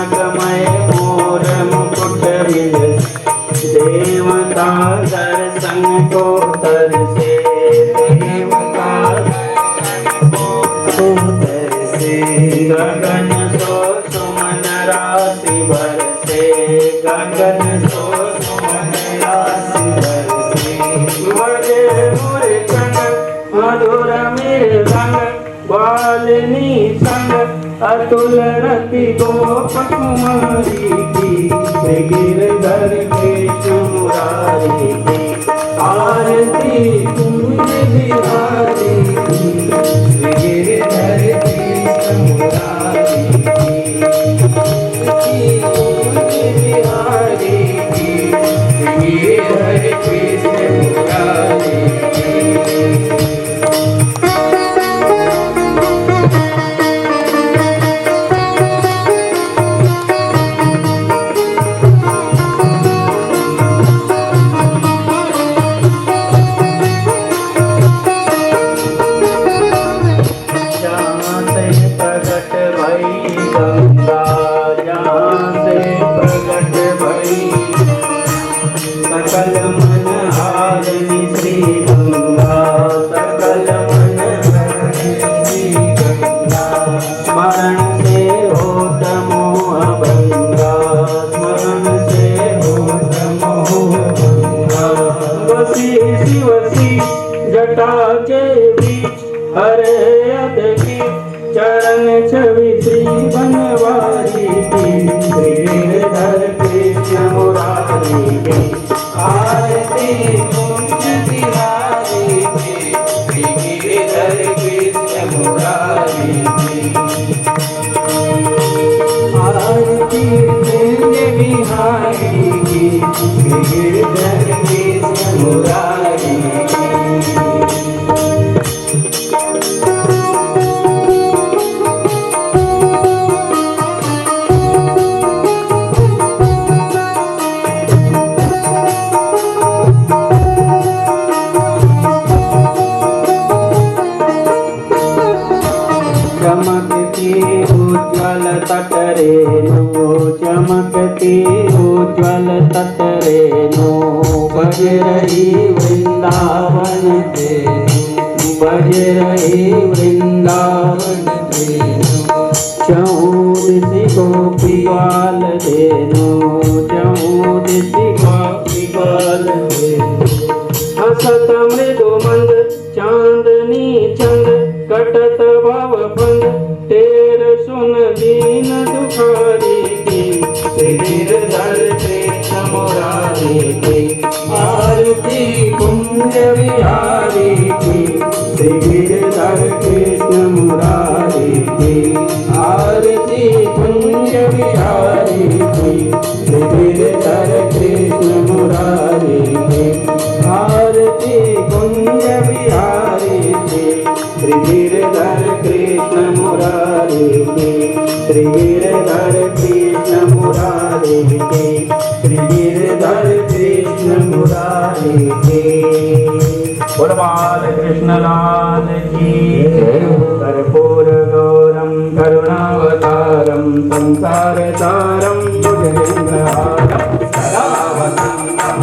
नागमय मोर मुकुट विंद देवता दर्शन को तरसे देवता दर्शन को तरसे गगन सो सुमन राशि बरसे गगन सो सुमन राशि बरसे बजे मोरे कंग मधुर मेरे रंग बालिनी संग अतुल रति गोप कुमारी की गिरधर कृष्ण मुरारी की आरती कुंज बिहारी की गिरधर कृष्ण मुरारी की कुंज बिहारी की गिरधर कृष्ण मुरारी सकल मन हारिणी श्री गंगा सकल मन हारिणी गंगा स्मरण से होत मोह भंगा स्मरण से होत मोह भंगा वसी शिवसी जटा के बीच हरे अदकी चरण छवि श्री बनवारी की गिरधर कृष्ण मुरारी की आरती कुंज बिहारी की गिरधर कृष्ण मुरारी की आरती कुंज बिहारी की गिरधर कृष्ण मुरारी की चमकती उज्ज्वल तटरेणु चमकती उज्ज्वल तटरेणु बज रही वृंदावन धेनु बज रही वृंदावन धेनु चौदिश गोपी बाल धेनु चौदिश गोपी बाल धेनु हसत मृदु मंद चांदनी चंद कटत भव बंद तेर सुन दीन दुखारी की गिरधर कृष्ण मुरारी की आरती कुंज बिहारी की गिरधर कृष्ण मुरारी की आरती कुंज बिहारी की गिरधर कृष्ण मुरारी की आरती कुंज बिहारी की गिरधर कृष्ण मुरारी की गिरधर कृष्ण मुरारी की गिरधर कृष्ण मुरारी की बोल बाल कृष्ण लाल की कर्पूर गौरम करुणावतारम संसार तारम भुजगेन्द्रहारम सदा वसंतम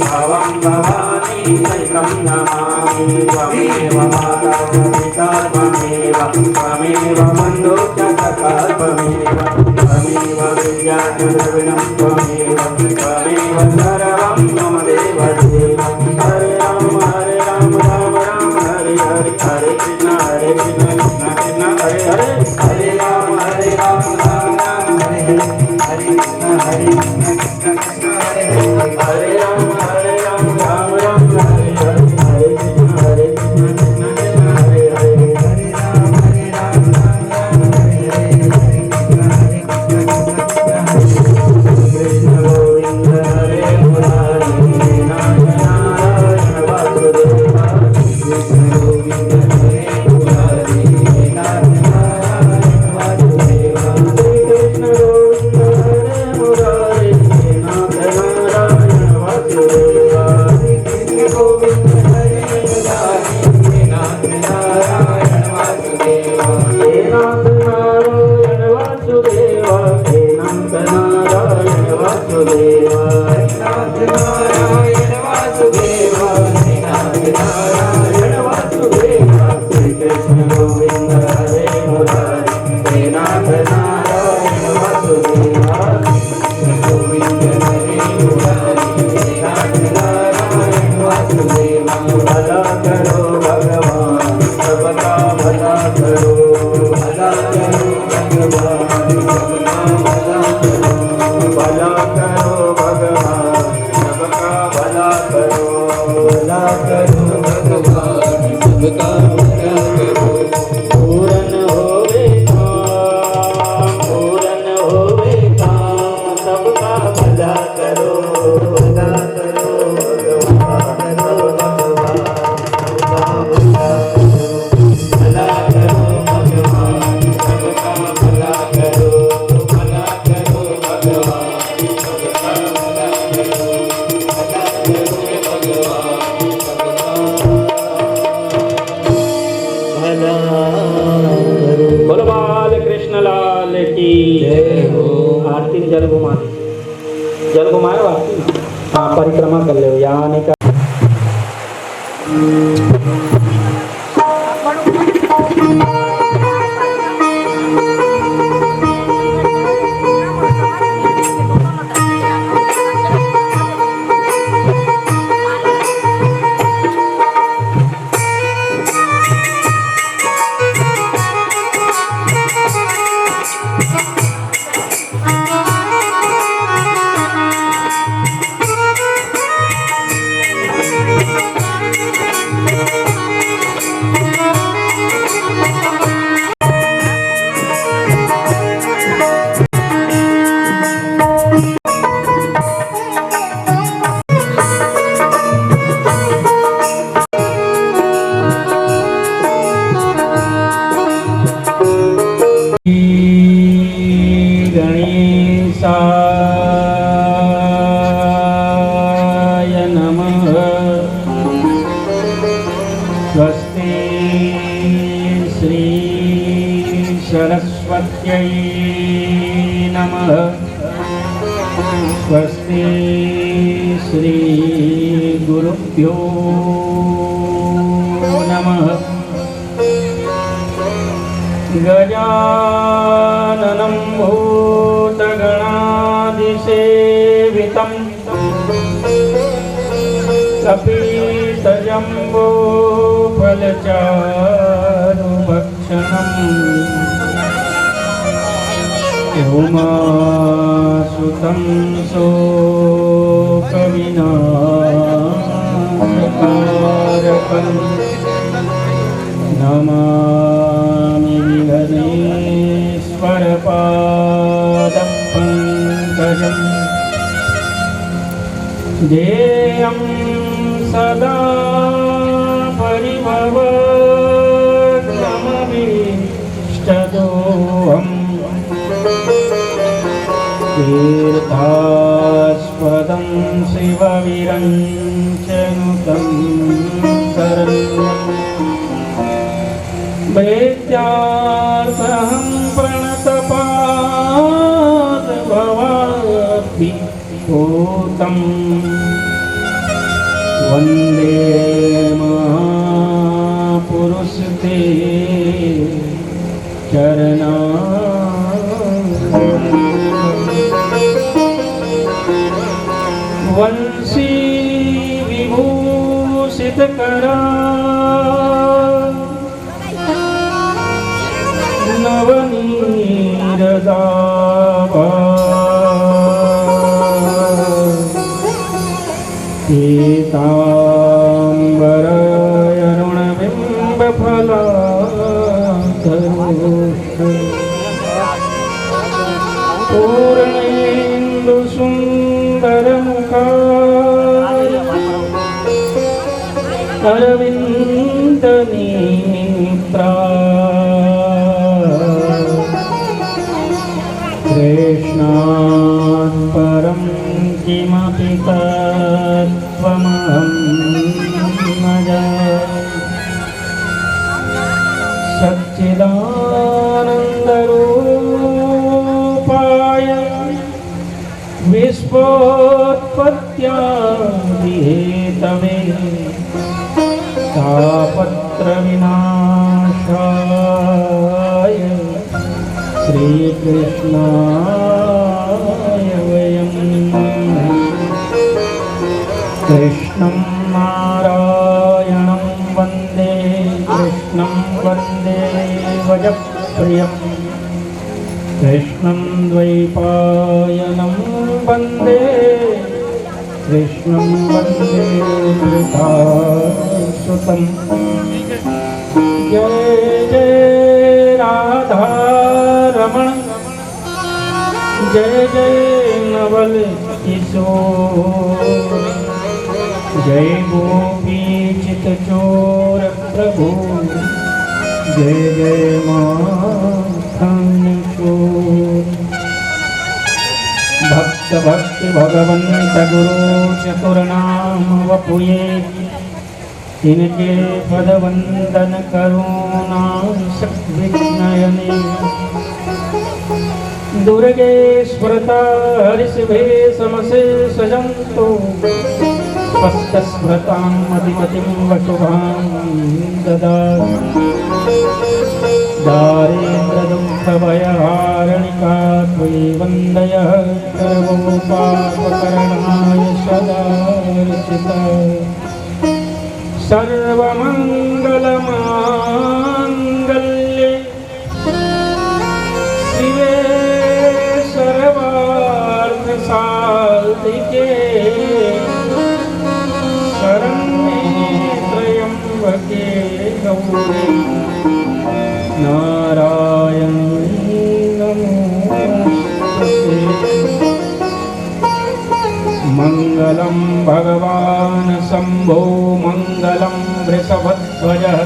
भवं भवानी सहितं नमामि त्वमेव माता च पिता त्वमेव बन्धुः च सखा त्वमेव विद्या च द्रविणं त्वमेव सर्वं मम देव देव हरे राम राम राम हरे हरे हरे कृष्ण कृष्ण कृष्ण हरे हरे हरे राम राम राम हरे हरे हरे कृष्ण कृष्ण कृष्ण हरे हरे हरे राम राम राम हरे हरे हरे कृष्ण कृष्ण कृष्ण हरे हरे हरे राम राम राम हरे हरे हरे कृष्ण कृष्ण गोविंद हरे मुरारी नारायण वासुदेव कृष्ण गोविंद हरे मुरारी नारायण वासुदेव कृष्ण गोविंद हरे मुरारी नाथ भला करो भला करो भगवान भगवान भला करो भगवान भला करो भला करो भगवान बोलो बाल कृष्ण लाल की जय हो। आरती में जल घुमा जल घुमाए आरती में हाँ परिक्रमा कर ले यहाँ आने का स्वस्ति श्री सरस्वत्यै नमः। स्वस्ति श्री गुरुभ्यो नमः। गजाननं भूतगणादिसेवितं कपितजम्बो फलचारुभक्षणम् उमासुतं शोकविनाशकारकं नमामि विघ्नेश्वरपादपङ्कजम्। ध्येयं सदा परिभवग्रमभीष्टदोहम् तीर्थास्पदं शिवविरञ्चनुतं शरण्यम् वेद्यार्थं प्रणतपादभवाब्धिभूतम् वन्दे महापुरुषते वंशी विभूषितकरा नवनीरदाभा अरविन्दनेत्रा कृष्णात् परं किमपि तत्त्वमहं न जाने। सच्चिदानन्दरूपाय विश्वोत्पत्त्यादिहेतवे तापत्रविनाशाय श्रीकृष्णाय वयं कृष्णं नारायणं वन्दे कृष्णं वन्दे वजप्रियं कृष्णं द्वैपायनं वन्दे कृष्णं वन्दे वृषभासुतं। जय जय राधा रमण जय जय नवल किशोर। जय गोपी चित चोर प्रभु, जय जय माखन चोर। भक्त भक्ति भगवंत गुरु चतुर नाम वपुये, इनके पद वंदन करुणा विघ्नयने। दुर्गे स्मृता हरिशिवे समसे सजंतो, स्पष्टस्मृतां मतिमतिं वशुभां ददातु। दारिद्र्य दुःख भयहारिणिका त्वयि वन्द्यः, सर्वोपापकरणाय सदा रचिता। सर्वमङ्गलमाङ्गल्ये शिवे सर्वार्थसाधिके, शरण्ये त्र्यम्बके गौरी नारायणी नमोस्तुते। मंगलम भगवान शंभो मंगलम वृषभध्वजः,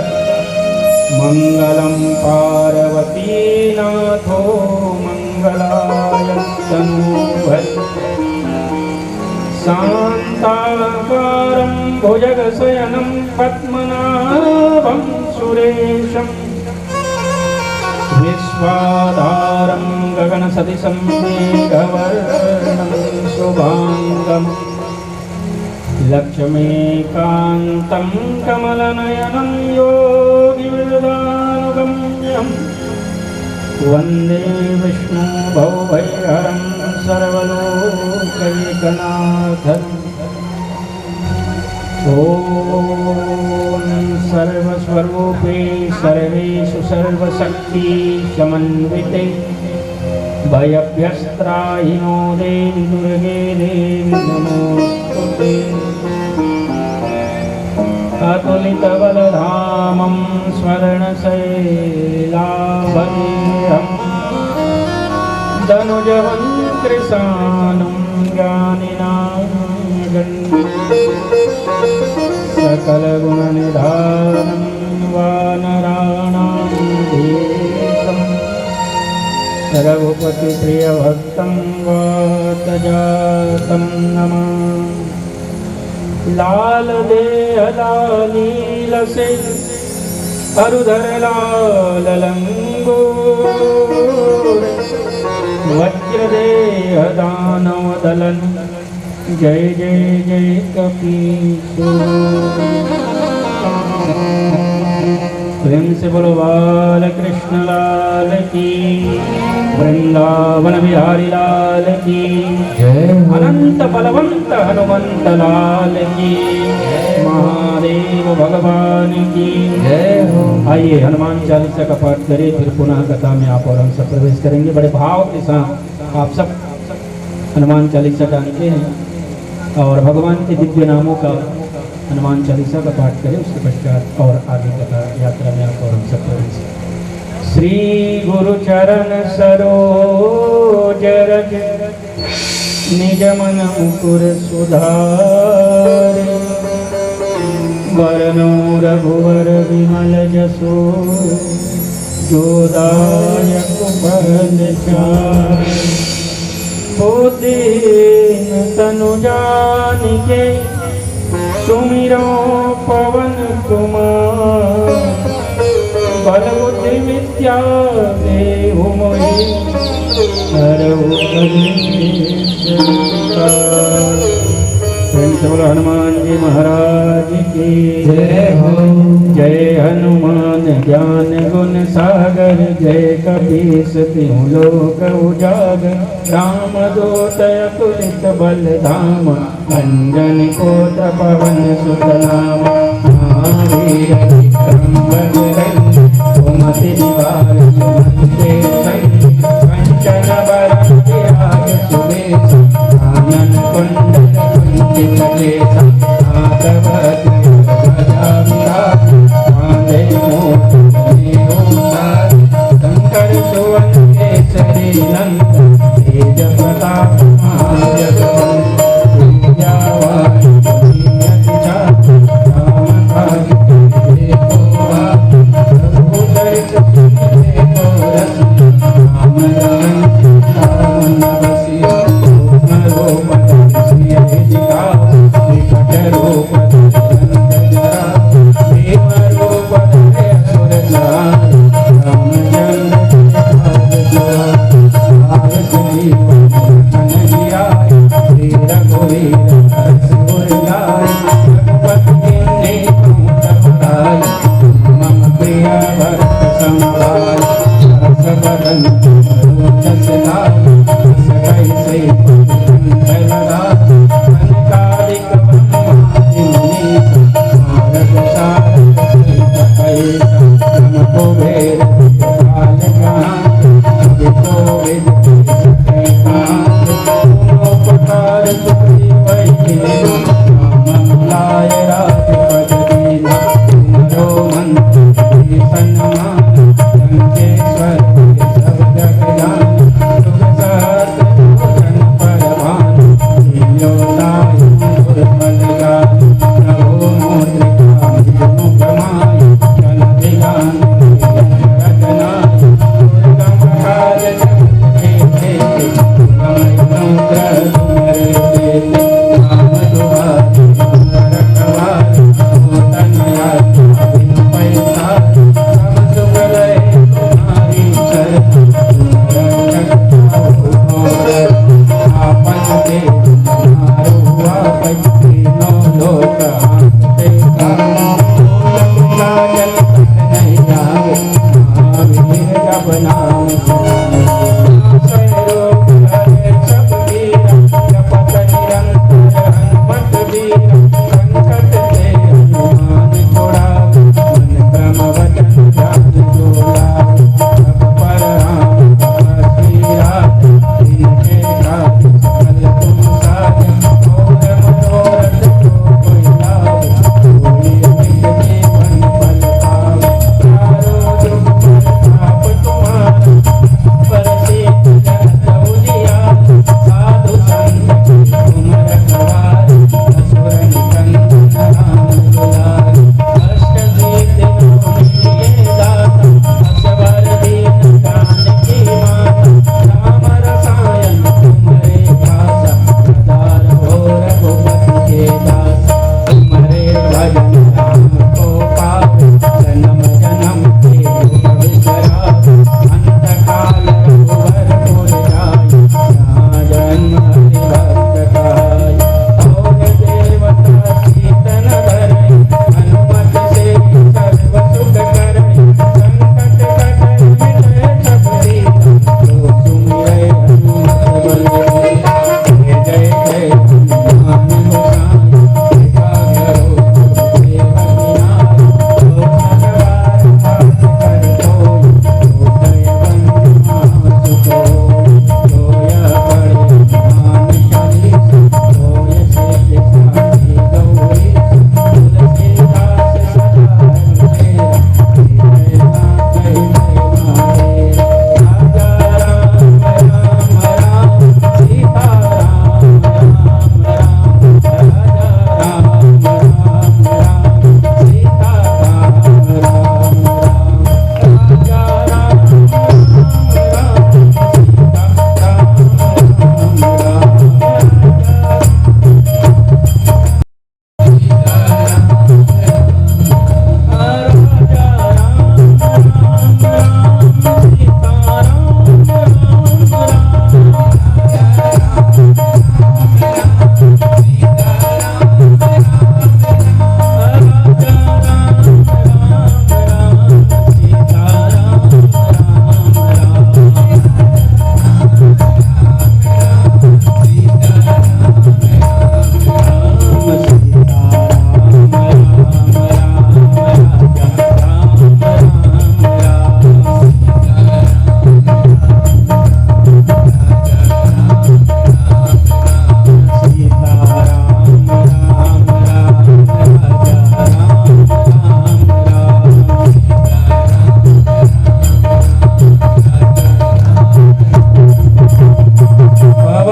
मंगलम पार्वती नाथो मंगलाय तनूभर। शांताकारं भुजगशयनं पद्मनाभं सुरेशं, विश्वाधारं गगनसदृशं मेघवर्णं शुभांगं। लक्ष्मीकान्तं कमलनयनं योगिवृदानुगम्यं, वन्दे विष्णु भवभयहरं सर्वलोकैकनाथम्। ॐ सर्वस्वरूपे सर्वेषु सर्वशक्ति समन्विते, भयभ्यस्त्राहिनो देवि दुर्गे देवि नमोस्तुते। अतुलितबलधामं स्वर्णशैलाभदेहं, धनुजवं कृशानं ज्ञानिनां सकलगुणनिधानं वानराणां देशं, रघुपतिप्रियभक्तं वातजातं नमामि। लाल देह लालीलसे अरुधर लाल लंगोर, वज्रदेह दानव दलन, जय जय जय कपीशोर। प्रेम से बोलो बाल कृष्ण लाल की, वृंदावन बिहारी लाल की जय। अनंत बलवंत हनुमंत लाल की, महादेव भगवान की जय हो। आइए हनुमान चालीसा का पाठ करें, फिर पुनः कथा में आप और हम सब प्रवेश करेंगे। बड़े भाव के साथ आप सब हनुमान चालीसा जानते हैं और भगवान के दिव्य नामों का हनुमान चालीसा का पाठ करें। उसके पश्चात और आगे कथा यात्रा में आप और हम सब प्रवेश। श्री गुरु चरण सरोज रज, निज मन मुकुर सुधारे। वरनो रघुवर विमल जसो, जो दायक बलचारि। हो दीन तनु जानिके, सुमिरो पवन कुमार। बल बुद्धि विद्या देहु मोहि, हरहु कलेश विकार। हनुमान जी महाराज की जय हो। जय हनुमान ज्ञान गुण सागर, जय कपीस तिहु लोक उजागर। राम दूत अतुलित बल धाम, अंजन कोट पवन सुत नाम। महावीर विक्रम बजरंगी, सुमति निवार सुमति संगी। कंचन बरन विराज सुबेश, कानन कुंडल कुंचित केसा। नाथ वज्र गदा विराज, कांधे मूष जनेऊ। शंकर सुवन केसरी नंदन, तेज प्रताप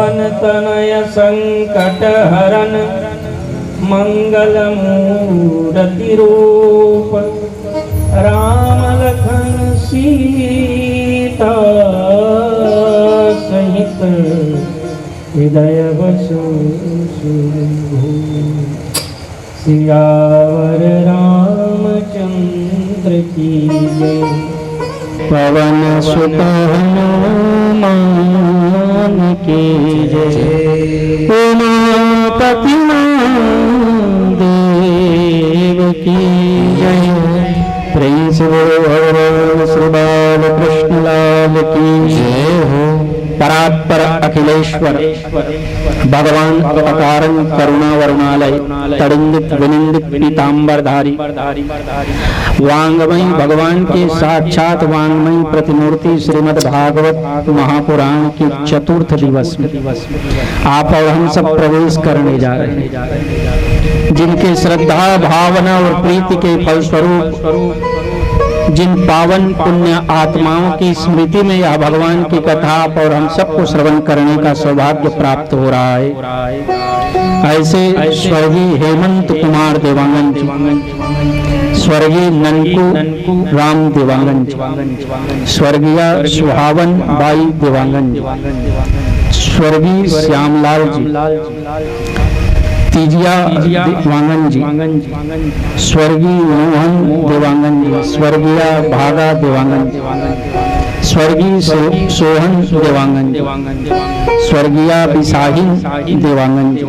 पवन तनय संकट हरन मंगल मूर्ति रूप राम लखन सीता सहित हृदय बसु सियावर रामचंद्र की जय। पवन सुत हनुमान की जय। उमापति देव की जय। प्रिंस भगवान श्री बाल कृष्ण लाल की जय हो। परात्पर अखिलेश्वर भगवान अकारण करुणा वरुणालय तड़िंदित विनिंदित पीतांबरधारी वांगमयी भगवान के साक्षात वांगमयी प्रतिमूर्ति श्रीमद् भागवत महापुराण की चतुर्थ दिवस में आप और हम सब प्रवेश करने जा रहे हैं। जिनके श्रद्धा भावना और प्रीति के फलस्वरूप जिन पावन पुण्य आत्माओं की स्मृति में यह भगवान की कथा और हम सबको श्रवण करने का सौभाग्य प्राप्त हो रहा है, ऐसे स्वर्गीय हेमंत कुमार देवांगन जी, स्वर्गीय ननकू राम देवांगन जी, स्वर्गीय सुहावन बाई देवांगन जी, स्वर्गीय श्यामलाल जी, तीजिया देवांगन जी, स्वर्गीय मोहन देवांगन जी, स्वर्गीय भागा देवांगन जी, स्वर्गीय सोहन देवांगन जी, स्वर्गीय बिसाहिन देवांगन जी,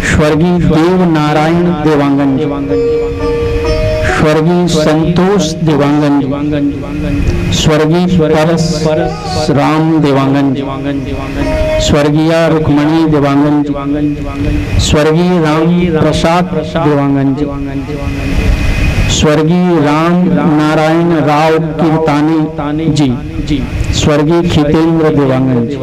स्वर्गीय देव नारायण देवांगन जी, स्वर्गीय संतोष देवांगन जी, स्वर्गीय परशुराम देवांगन जी, स्वर्गीय रुक्मणी देवांगन जी, स्वर्गीय राम प्रसाद देवांगन जी, स्वर्गीय राम नारायण राव कीर्तानी जी, स्वर्गीय खितेंद्र देवांगन जी,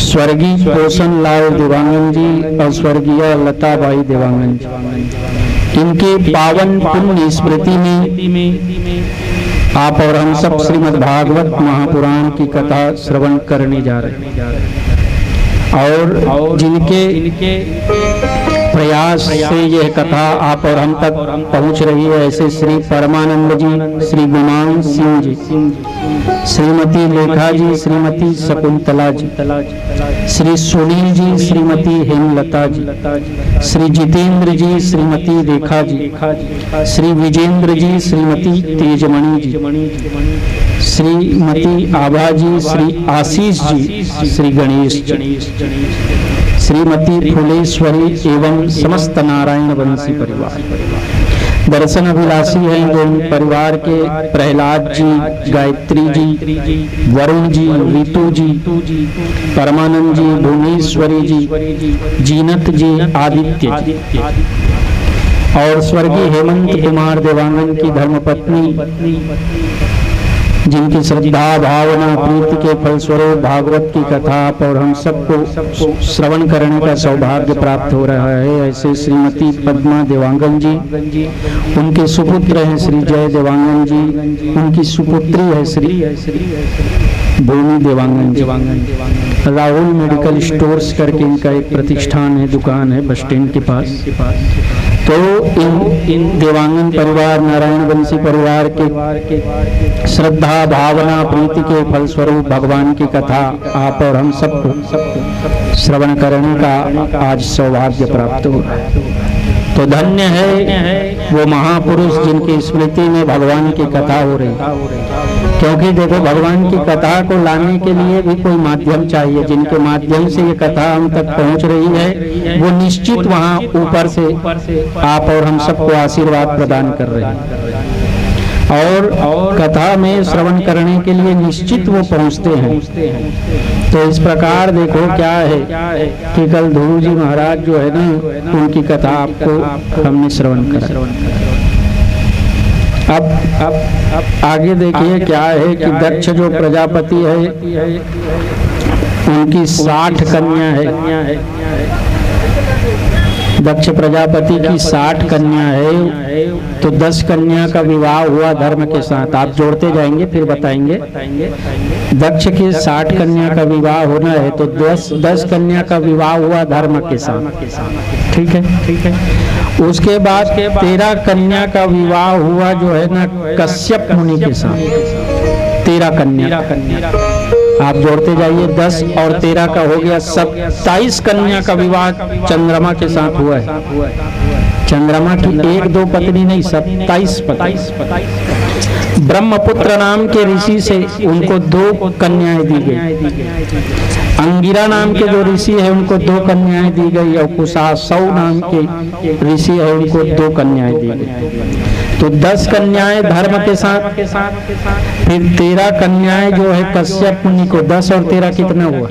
स्वर्गीय पोषण लाल देवांगन जी और स्वर्गीय लताबाई देवांगन जी। इनके पावन पुण्य स्मृति में आप और हम सब श्रीमद् भागवत महापुराण की कथा श्रवण करने जा रहे हैं। और जिनके प्रयास से यह कथा आप और हम तक पहुंच रही है, ऐसे श्री परमानंद जी, श्री गुमान सिंह जी, श्रीमती लेखा जी, श्रीमती शकुंतला जी, श्री सुनील जी, श्रीमती हेमलता जी, श्री जितेंद्र जी, श्रीमती रेखा जी, श्री विजेंद्र जी, श्रीमती तेजमणि जी, श्रीमती आभा जी, श्री आशीष जी, श्री गणेश जी, श्रीमती फुलेश्वरी एवं समस्त नारायण वंशी परिवार। दर्शन अभिलाषी हैं जो परिवार के प्रहलाद जी, गायत्री जी, वरुण जी, रीतू जी, परमानंद जी, भुवनेश्वरी जी, जीनत जी, आदित्य जी और स्वर्गीय हेमंत कुमार देवांगन की धर्मपत्नी, जिनकी श्रद्धा भावना प्रीति के फलस्वरूप भागवत की कथा और हम सबको श्रवण करने का सौभाग्य प्राप्त हो रहा है, ऐसे श्रीमती पद्मा देवांगन जी, उनके सुपुत्र हैं श्री जय देवांगन जी, उनकी सुपुत्री है श्री भूमि देवांगन जी। राहुल मेडिकल स्टोर्स करके इनका एक प्रतिष्ठान है, दुकान है बस स्टैंड के पास। तो इन देवांगन परिवार, नारायण वंशी परिवार के श्रद्धा भावना प्रीति के फलस्वरूप भगवान की कथा आप और हम सबको श्रवण करने का आज सौभाग्य प्राप्त हो रहा है। तो धन्य है वो महापुरुष जिनकी स्मृति में भगवान की कथा हो रही है, क्योंकि देखो भगवान की कथा को लाने के लिए भी कोई माध्यम चाहिए। जिनके माध्यम से ये कथा हम तक पहुंच रही है वो निश्चित वहां ऊपर से आप और हम सबको आशीर्वाद प्रदान कर रहे हैं, और कथा में श्रवण करने के लिए निश्चित वो पहुंचते हैं। तो इस प्रकार देखो क्या है कि कल ध्रुव जी महाराज जो है ना, उनकी कथा आपको हमने श्रवण करा। अब आगे देखिए क्या है कि दक्ष जो प्रजापति है उनकी 60 कन्या है। दक्ष प्रजापति की 60 कन्या है, तो 10 कन्या का विवाह हुआ धर्म के साथ। आप जोड़ते जाएंगे फिर बताएंगे। दक्ष के 60 कन्या का विवाह होना है तो 10 कन्या का विवाह हुआ धर्म के साथ। ठीक है। उसके बाद 13 कन्या का विवाह हुआ जो है ना कश्यप मुनि के साथ। 13 कन्या आप जोड़ते जाइए, 10 और 13 का हो गया 27 कन्या का विवाह चंद्रमा के साथ हुआ है। चंद्रमा की 1-2 पत्नी नहीं, 27 पत्नी। ब्रह्मपुत्र नाम के ऋषि से उनको 2 कन्याएं दी गई। अंगिरा नाम के जो ऋषि है उनको 2 कन्याएं दी गई, और कुशासव नाम के ऋषि है उनको 2 कन्याएं दी गई। तो 10 कन्याएं धर्म के साथ, फिर 13 कन्याएं जो है कश्यप मुनि को। 10 और 13 कितना हुआ?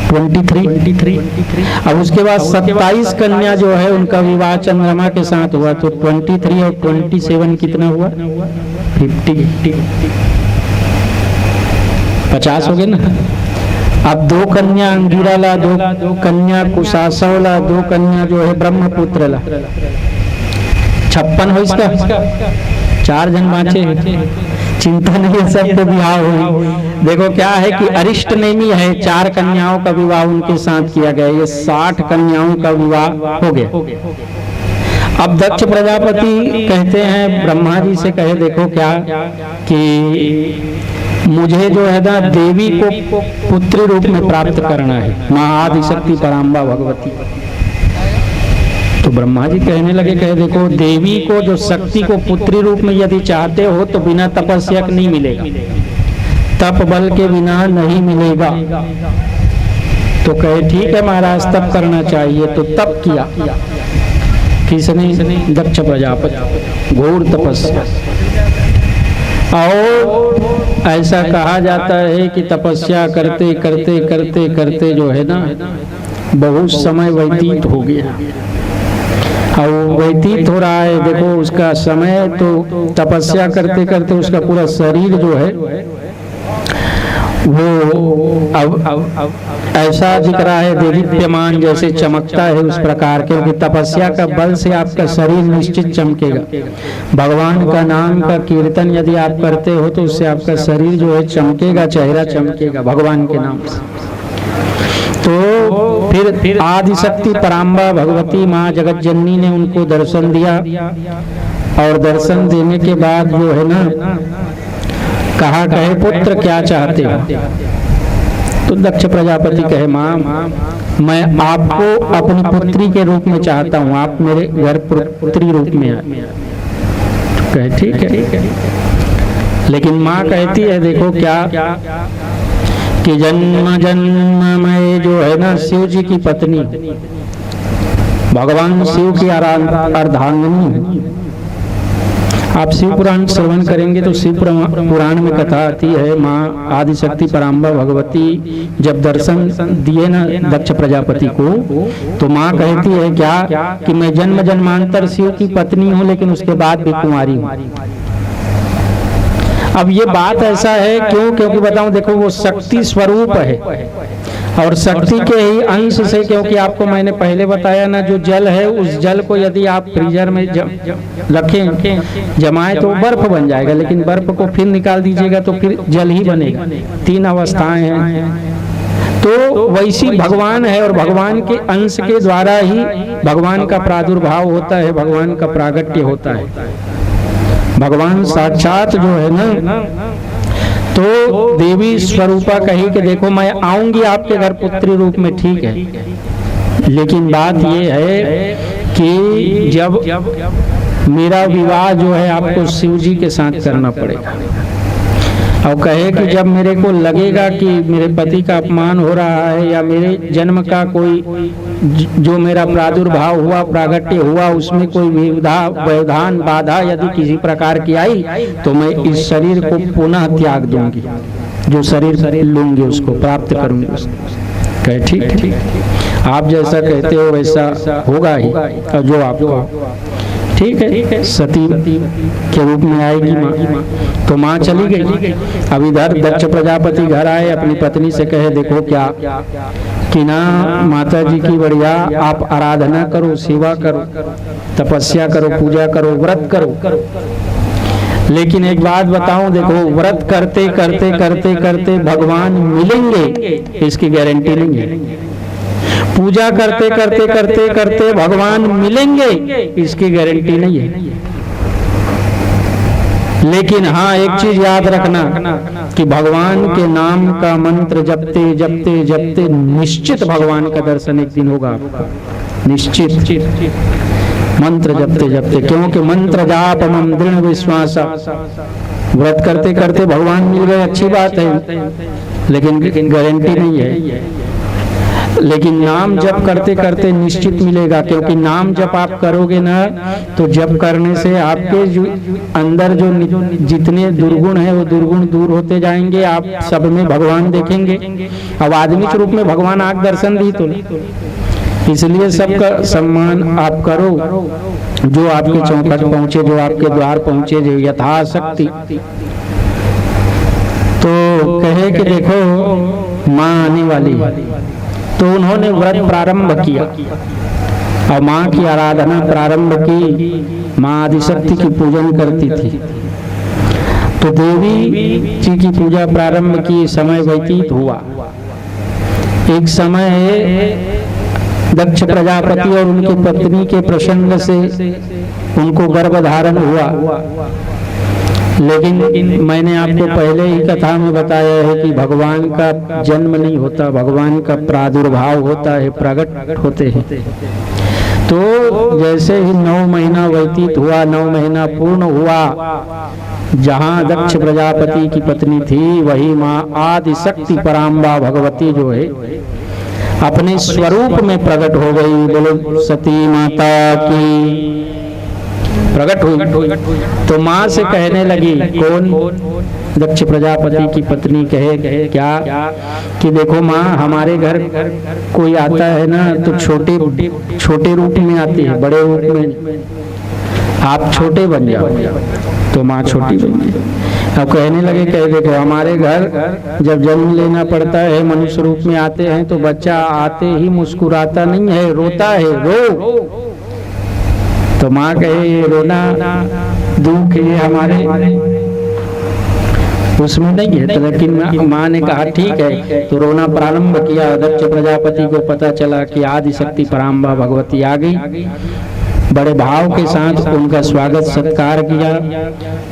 23। अब उसके बाद 27 कन्या जो है उनका विवाह चंद्रमा के साथ हुआ, तो 23 और 27 कितना हुआ? 50 हो गए ना। अब 2 कन्या अंगिरा ला, 2 कन्या कुशासव ला, 2 कन्या जो है ब्रह्मपुत्र ला, 56 हो इसका। 4 जन बाँचे, चिंता नहीं, सबको विवाह हुई। देखो क्या है कि अरिष्ट नेमी है, 4 कन्याओं का विवाह उनके साथ किया गया। ये 60 कन्याओं का विवाह हो गया। अब दक्ष प्रजापति कहते हैं ब्रह्मा जी से, कहे देखो क्या कि मुझे जो है ना देवी को पुत्री रूप में प्राप्त करना है, माँ आदिशक्ति पराम्बा भगवती। तो ब्रह्मा जी कहने लगे, कहे देखो देवी को जो शक्ति को पुत्री रूप में यदि चाहते हो तो बिना तपस्या नहीं मिलेगा, तप बल के बिना नहीं मिलेगा। तो कहे ठीक है महाराज, तप करना चाहिए। तो तप किया किसने? दक्ष प्रजापति, घोर तपस्या। और ऐसा कहा जाता है कि तपस्या करते करते करते करते जो है ना बहुत समय व्यतीत हो गया, और व्यतीत हो रहा है। देखो उसका समय तो तपस्या करते करते उसका पूरा शरीर जो है वो अब ऐसा दिख रहा है देदीप्यमान, जैसे चमकता है उस प्रकार, क्योंकि तपस्या का बल से आपका शरीर निश्चित चमकेगा। भगवान का नाम का कीर्तन यदि आप करते हो तो उससे आपका शरीर जो है चमकेगा, चेहरा चमकेगा भगवान के नाम से। तो फिर आदिशक्ति पराम्बा भगवती माँ जगत जननी ने उनको दर्शन दिया, और दर्शन देने के बाद जो है ना कहा, कहे पुत्र क्या चाहते हो? तो दक्ष प्रजापति कहे माँ मैं आपको अपनी पुत्री के रूप में चाहता हूँ, आप मेरे घर पुत्री रूप में आए। कहे ठीक है। लेकिन माँ कहती है देखो क्या कि जन्म जन्म में जो है ना शिव जी की पत्नी, भगवान शिव की अर्धांगिनी। आप शिव पुराण श्रवण करेंगे तो शिव पुराण में कथा आती है, माँ आदिशक्ति पराम्बा भगवती जब दर्शन दिए ना दक्ष प्रजापति को, तो माँ कहती है क्या कि मैं जन्म जन्मांतर शिव की पत्नी हूँ, लेकिन उसके बाद भी कुंवारी हूँ। अब ये बात ऐसा है क्यों? क्योंकि बताऊं देखो वो शक्ति स्वरूप है, और शक्ति के ही अंश से, क्योंकि आपको मैंने पहले बताया ना जो जल है उस जल को यदि आप फ्रीजर में रखें जमाएं तो बर्फ बन जाएगा, लेकिन बर्फ को फिर निकाल दीजिएगा तो फिर जल ही बनेगा। 3 अवस्थाएं हैं। तो वैसी भगवान है, और भगवान के अंश के द्वारा ही भगवान का प्रादुर्भाव होता है, भगवान का प्रागट्य होता है। भगवान साक्षात जो है ना, तो देवी स्वरूपा कही कि देखो मैं आऊंगी आपके घर पुत्री रूप में, ठीक है, लेकिन बात ये है कि जब मेरा विवाह जो है आपको शिव जी के साथ करना पड़ेगा। और कहे कि जब मेरे को लगेगा कि मेरे पति का अपमान हो रहा है, या मेरे जन्म का कोई जो मेरा प्रादुर्भाव हुआ, प्रागट्य हुआ, उसमें कोई व्यवधान बाधा यदि किसी प्रकार की आई, तो मैं इस शरीर को पुनः त्याग दूंगी, जो शरीर लूंगी उसको प्राप्त करूंगी। कहे ठीक है, आप जैसा कहते हो वैसा होगा ही, और जो आपको ठीक है, सती के रूप में आएगी माँ। तो माँ चली गई। अब इधर दक्ष प्रजापति घर आए, अपनी पत्नी से कहे देखो क्या कि ना माता जी की बढ़िया आप आराधना करो, सेवा करो, तपस्या करो, पूजा करो, व्रत करो। लेकिन एक बात बताऊं, देखो व्रत करते करते करते करते भगवान मिलेंगे इसकी गारंटी नहीं है। पूजा करते करते करते करते भगवान मिलेंगे इसकी गारंटी नहीं है। लेकिन हाँ, एक चीज याद रखना कि भगवान के नाम का मंत्र जपते जपते जपते निश्चित भगवान का दर्शन एक दिन होगा आपका, निश्चित। मंत्र जपते जपते, क्योंकि मंत्र जाप मम दृढ़ विश्वास। व्रत करते करते भगवान मिल गए, अच्छी बात है, लेकिन गारंटी नहीं है। लेकिन नाम जप करते करते निश्चित मिलेगा, क्योंकि नाम जप आप करोगे ना तो जप करने से आपके जो अंदर जो जितने दुर्गुण है वो दुर्गुण दूर होते जाएंगे। आप सब में भगवान देखेंगे। अब आदमी के रूप में भगवान आंख दर्शन दी तो, इसलिए सबका सम्मान आप करो, जो आपके चौखट पहुंचे, जो आपके द्वार पहुंचे, जो यथाशक्ति। तो कहे कि देखो माँ आने वाली है, तो उन्होंने व्रत प्रारंभ किया और माँ की आराधना प्रारंभ की। माँ आदिशक्ति की पूजन करती थी, तो देवी जी की पूजा प्रारंभ की। समय व्यतीत हुआ। एक समय दक्ष प्रजापति और उनकी पत्नी के प्रसंग से उनको गर्भधारण हुआ। लेकिन मैंने आपको पहले ही कथा में बताया है कि भगवान का जन्म नहीं होता, भगवान का प्रादुर्भाव होता है, प्रकट होते हैं। तो जैसे ही 9 महीना व्यतीत हुआ, 9 महीना पूर्ण हुआ, जहाँ दक्ष प्रजापति की पत्नी थी वही माँ आदिशक्ति पराम्बा भगवती जो है अपने स्वरूप में प्रकट हो गई। बोलो सती माता की प्रकट हुई। तो माँ से कहने लगी, कौन? दक्ष प्रजापति की पत्नी कहे क्या कि देखो माँ, हमारे घर कोई आता है ना तो छोटे रूप में आती है, बड़े रूप में आप छोटे बन जाओ। तो माँ छोटी बन गई। अब कहने लगे, कह देखो हमारे घर जब जन्म लेना पड़ता है, मनुष्य रूप में आते हैं तो बच्चा आते ही मुस्कुराता नहीं है, रोता है, रो। तो माँ कहे ये रोना दुख ये हमारे उसमें नहीं है। तो लेकिन माँ ने कहा ठीक है, तो रोना प्रारंभ किया। दक्ष प्रजापति को पता चला कि आदिशक्ति पराम्बा भगवती आ गई। बड़े भाव के साथ उनका स्वागत सत्कार किया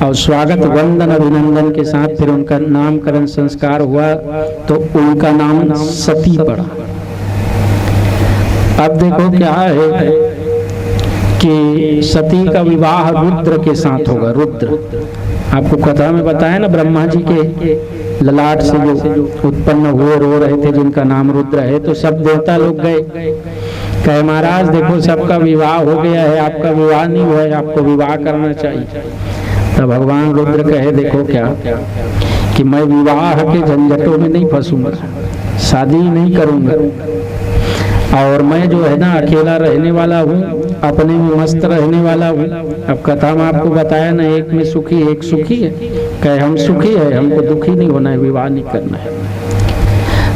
और स्वागत वंदन अभिनंदन के साथ फिर उनका नामकरण संस्कार हुआ, तो उनका नाम सती पड़ा। अब देखो क्या है कि सती का विवाह रुद्र के साथ होगा। रुद्र आपको कथा में बताया ना, ब्रह्मा जी के ललाट से जो उत्पन्न हुए, रो रहे थे, जिनका नाम रुद्र है। तो सब देवता लोग गए, कहे महाराज देखो सबका विवाह हो गया है, आपका विवाह नहीं हुआ है, आपको विवाह करना चाहिए। तो भगवान रुद्र कहे देखो क्या कि मैं विवाह के झंझटों में नहीं फंसूंगा, शादी नहीं करूंगा, और मैं जो है ना अकेला रहने वाला हूँ, अपने में मस्त रहने वाला हूँ। अब कथा में आपको बताया ना, एक में सुखी एक सुखी है। कहे हम सुखी है, हमको दुखी नहीं होना है, विवाह नहीं करना है।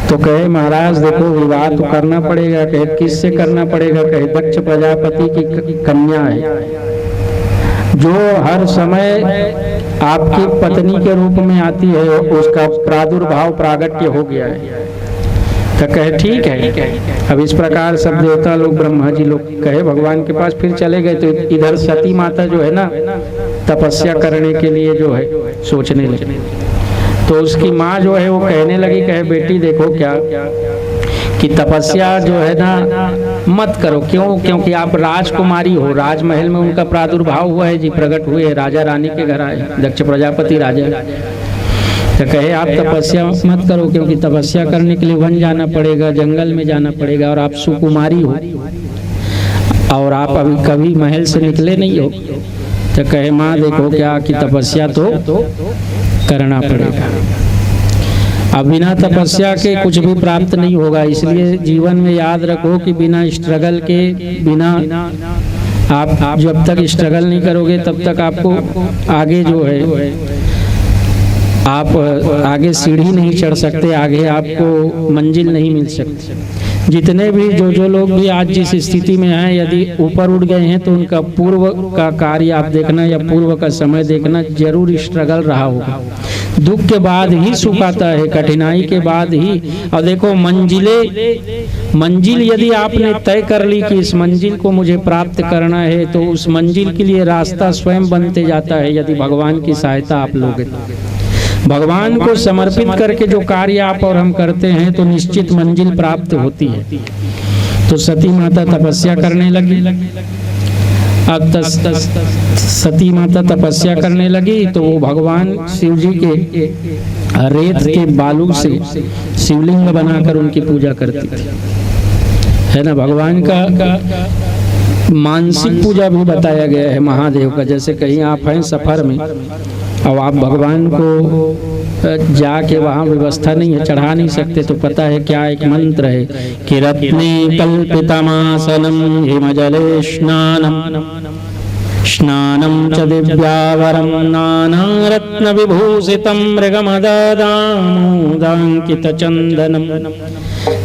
तो कहे महाराज देखो विवाह तो करना पड़ेगा। कहे किससे करना पड़ेगा? कहे दक्ष प्रजापति की कन्या है, जो हर समय आपकी पत्नी के रूप में आती है, उसका प्रादुर्भाव प्रागट्य हो गया है। तो कहे ठीक है। अब इस प्रकार सब देवता लोग, ब्रह्मा जी लोग कहे भगवान के पास फिर चले गए। तो इधर सती माता जो है ना तपस्या करने के लिए जो है सोचने लगी। तो उसकी माँ जो है वो कहने लगी, कहे बेटी देखो क्या कि तपस्या जो है ना मत करो। क्यों? क्योंकि आप राजकुमारी हो, राजमहल में उनका प्रादुर्भाव हुआ है जी, प्रकट हुए, राजा रानी के घर आए, दक्ष प्रजापति राजा। तो कहे आप तपस्या मत करो, क्योंकि तपस्या करने के लिए वन जाना पड़ेगा, जंगल में जाना पड़ेगा, और आप सुकुमारी हो और आप अभी कभी महल से निकले नहीं हो। तो कहे माँ देखो क्या कि तपस्या तो करना पड़ेगा। अब बिना तपस्या के कुछ भी प्राप्त नहीं होगा। इसलिए जीवन में याद रखो कि बिना स्ट्रगल के, बिना आप जब तक स्ट्रगल नहीं करोगे तब तक आपको आगे जो है आप आगे सीढ़ी नहीं चढ़ सकते, आगे आपको मंजिल नहीं मिल सकती। जितने भी जो लोग भी आज जिस स्थिति में हैं, यदि ऊपर उठ गए हैं तो उनका पूर्व का कार्य आप देखना या पूर्व का समय देखना, जरूर स्ट्रगल रहा होगा। दुख के बाद ही सुख आता है, कठिनाई के बाद ही। और देखो मंजिल यदि आपने तय कर ली कि इस मंजिल को मुझे प्राप्त करना है, तो उस मंजिल के लिए रास्ता स्वयं बनते जाता है यदि भगवान की सहायता आप लोगे। भगवान को समर्पित करके जो कार्य आप और हम करते हैं तो निश्चित मंजिल प्राप्त होती है। तो सती माता तपस्या करने लगी। अब सती माता तपस्या करने लगी तो वो भगवान शिव जी के रेत के बालू से शिवलिंग बनाकर उनकी पूजा करती थी, है ना। भगवान का मानसिक पूजा भी बताया गया है महादेव का। जैसे कहीं आप हैं सफर में और आप भगवान को जाके वहाँ व्यवस्था नहीं है, चढ़ा नहीं सकते, तो पता है क्या एक मंत्र है कि रत्ने कल्पितमासनम हिमजले स्नानं च दिव्यावरं नानारत्न विभूषितं मृगमदादामोदाङ्कितचन्दनं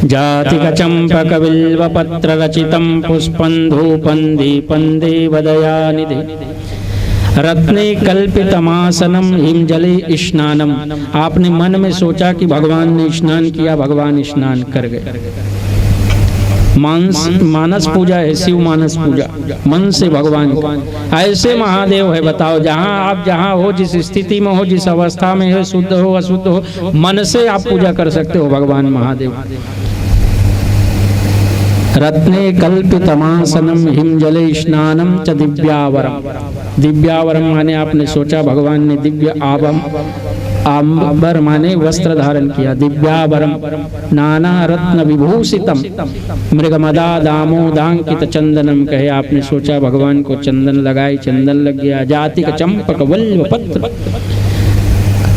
जातिकचम्पकबिल्वपत्ररचितं पुष्पं धूपं दीपं देवदयानिधे। रत्ने कल्पितमासनम हिमजले स्नानम। आपने मन में सोचा कि भगवान ने स्नान किया, भगवान स्नान कर गए। मानस पूजा है, शिव मानस पूजा, मन से भगवान का। ऐसे महादेव है, बताओ जहाँ हो, जिस स्थिति में हो, जिस अवस्था में हो, शुद्ध हो अशुद्ध हो, मन से आप पूजा कर सकते हो भगवान महादेव। रत्ने कल्पितमासनम हिमजले स्नानम च दिव्यावरम। दिव्यावरम माने आपने सोचा भगवान ने दिव्य आंबर माने वस्त्र धारण किया। दिव्यावरम नाना रत्न विभूषितम मृगमदा दामोदांकित चंदनम। कहे आपने सोचा भगवान को चंदन लगाई, चंदन लग गया। जातिक चंपक वल्लभ पत्र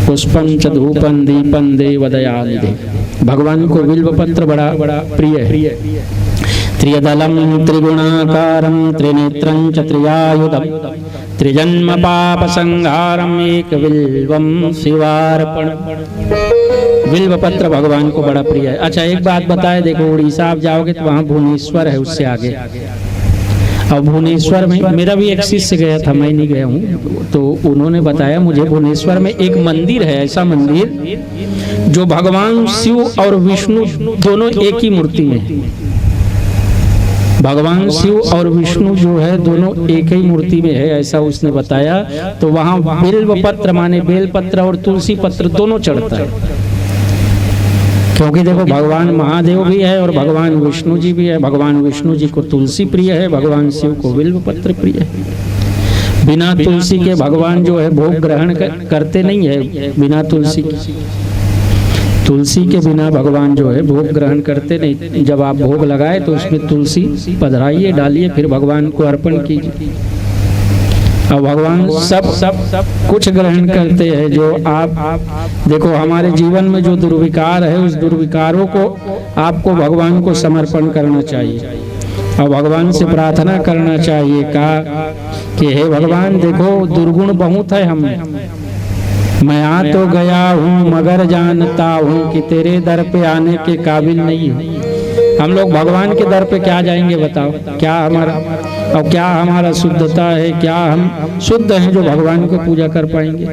पुष्पं च धूपं दीपं देवदयानिधे। भगवान को बिल्व पत्र बड़ा प्रिय है। त्रियदलं त्रिगुणाकारं त्रिनेत्रं च त्रियायुधं त्रिजन्म पाप संहारम एकबिल्वं शिवार्पणम्। बिल्व पत्र भगवान को बड़ा प्रिय है। अच्छा एक बात बताए, देखो उड़ीसा आप जाओगे तो वहाँ भुवनेश्वर है, उससे आगे। और भुवनेश्वर में मेरा भी एक शिष्य गया था, मैं नहीं गया हूँ, तो उन्होंने बताया मुझे भुवनेश्वर में एक मंदिर है, ऐसा मंदिर जो भगवान शिव और विष्णु दोनों एक ही मूर्ति में है। भगवान शिव और विष्णु जो है दोनों एक ही मूर्ति में है, ऐसा उसने बताया। तो वहाँ बिल्व पत्र माने बेल पत्र और तुलसी पत्र दोनों चढ़ता है, क्योंकि देखो भगवान महादेव भी है और भगवान विष्णु जी भी है। भगवान विष्णु जी को तुलसी प्रिय है, भगवान शिव को बिल्व पत्र प्रिय है। बिना तुलसी के भगवान जो है भोग ग्रहण करते नहीं है। बिना तुलसी के बिना भगवान जो है भोग ग्रहण करते नहीं। जब आप भोग लगाए तो उसमें तुलसी पधराइए, डालिए, फिर भगवान को अर्पण कीजिए। और भगवान सब कुछ ग्रहण करते हैं। जो आप देखो हमारे जीवन में जो दुर्विकार है, उस दुर्विकारों को आपको भगवान को समर्पण करना चाहिए और भगवान से प्रार्थना करना चाहिए कि हे भगवान, देखो दुर्गुण बहुत है हम में, मैं आ तो गया हूँ मगर जानता हूँ कि तेरे दर पे आने के काबिल नहीं हूँ। हम लोग भगवान के दर पे क्या जाएंगे बताओ? क्या हमारा शुद्धता है? क्या हम शुद्ध हैं जो भगवान को पूजा कर पाएंगे?